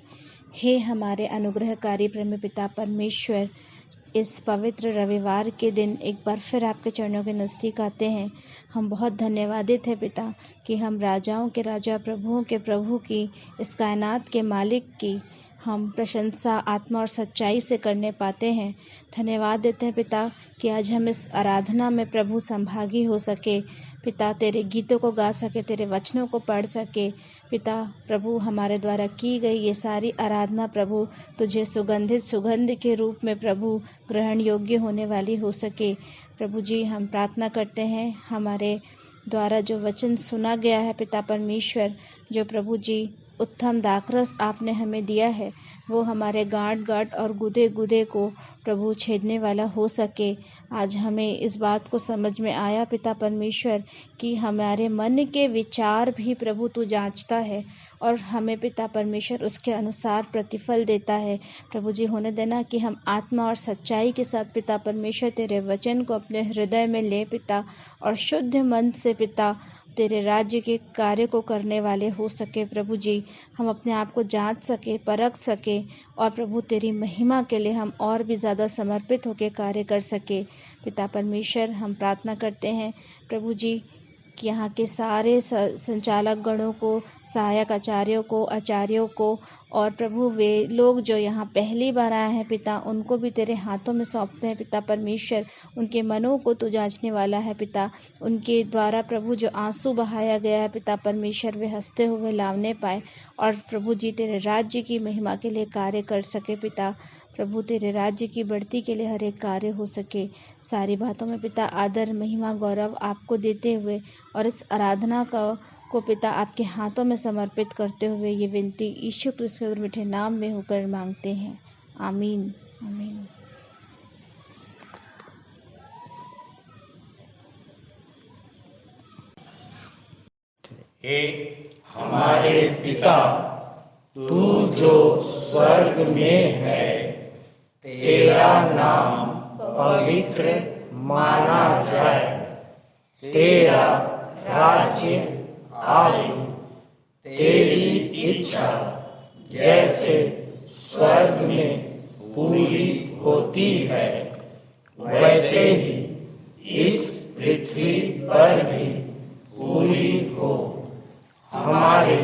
हे हमारे अनुग्रहकारी परम पिता परमेश्वर, इस पवित्र रविवार के दिन एक बार फिर आपके चरणों के नज़दीक आते हैं। हम बहुत धन्यवादित हैं पिता कि हम राजाओं के राजा, प्रभुओं के प्रभु की, इस कायनात के मालिक की हम प्रशंसा आत्मा और सच्चाई से करने पाते हैं। धन्यवाद देते हैं पिता कि आज हम इस आराधना में प्रभु संभागी हो सके। पिता तेरे गीतों को गा सके, तेरे वचनों को पढ़ सके। पिता प्रभु हमारे द्वारा की गई ये सारी आराधना प्रभु तुझे सुगंधित सुगंध के रूप में प्रभु ग्रहण योग्य होने वाली हो सके। प्रभु जी हम प्रार्थना करते हैं, हमारे द्वारा जो वचन सुना गया है पिता परमेश्वर, जो प्रभु जी उत्तम दाखरस आपने हमें दिया है, वो हमारे गांठ गांठ और गुदे गुदे को प्रभु छेदने वाला हो सके। आज हमें इस बात को समझ में आया पिता परमेश्वर कि हमारे मन के विचार भी प्रभु तू जांचता है और हमें पिता परमेश्वर उसके अनुसार प्रतिफल देता है। प्रभु जी होने देना कि हम आत्मा और सच्चाई के साथ पिता परमेश्वर तेरे वचन को अपने हृदय में ले पिता, और शुद्ध मन से पिता तेरे राज्य के कार्य को करने वाले हो सके। प्रभु जी हम अपने आप को जांच सके, परख सके और प्रभु तेरी महिमा के लिए हम और भी ज़्यादा समर्पित होकर कार्य कर सके। पिता परमेश्वर हम प्रार्थना करते हैं प्रभु जी कि यहाँ के सारे संचालक गणों को, सहायक आचार्यों को और प्रभु वे लोग जो यहाँ पहली बार आए हैं पिता, उनको भी तेरे हाथों में सौंपते हैं पिता परमेश्वर। उनके मनों को तू जांचने वाला है पिता। उनके द्वारा प्रभु जो आंसू बहाया गया है पिता परमेश्वर, वे हंसते हुए लावने पाए और प्रभु जी तेरे राज्य की महिमा के लिए कार्य कर सके पिता। प्रभु तेरे राज्य की बढ़ती के लिए हर एक कार्य हो सके। सारी बातों में पिता आदर, महिमा, गौरव आपको देते हुए और इस आराधना को पिता आपके हाथों में समर्पित करते हुए ये विनती यीशु क्रिस्त के मीठे नाम में होकर मांगते हैं। आमीन आमीन। हे हमारे पिता, तू जो स्वर्ग में है, तेरा नाम पवित्र माना जाए, तेरा राज्य आए, तेरी इच्छा जैसे स्वर्ग में पूरी होती है, वैसे ही इस पृथ्वी पर भी पूरी हो। हमारे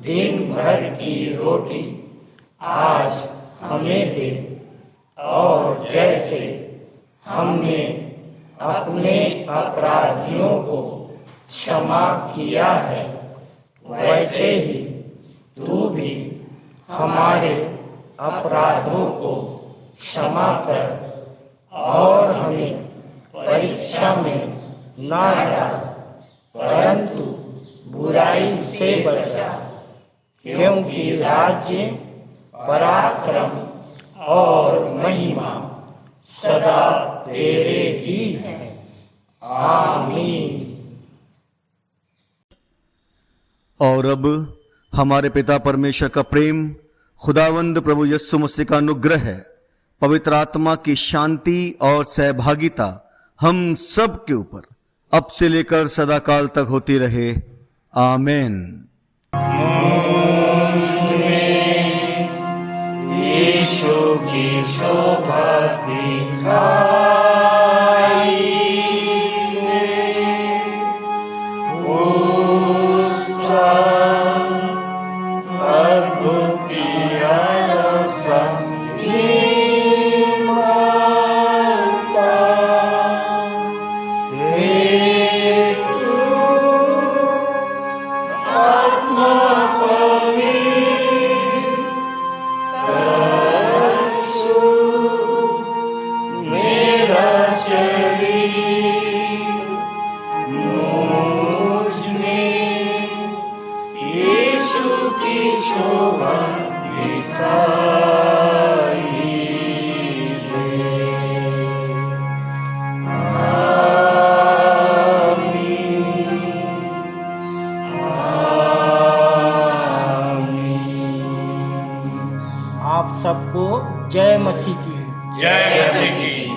दिन भर की रोटी आज हमें दे, और जैसे हमने अपने अपराधियों को क्षमा किया है, वैसे ही तू भी हमारे अपराधों को क्षमा कर, और हमें परीक्षा में ना डाल, परंतु बुराई से बचा, क्योंकि राज्य, पराक्रम और महिमा सदा तेरे ही है। आमीन। और अब हमारे पिता परमेश्वर का प्रेम, खुदावंद प्रभु यीशु मसीह का अनुग्रह है, पवित्र आत्मा की शांति और सहभागिता हम सब के ऊपर अब से लेकर सदाकाल तक होती रहे। आमीन। यीशु की शोभा दिखाई उसका अद्भुत प्यारा संगीत आत्मा आप सबको जय मसीह की। जय मसीह की।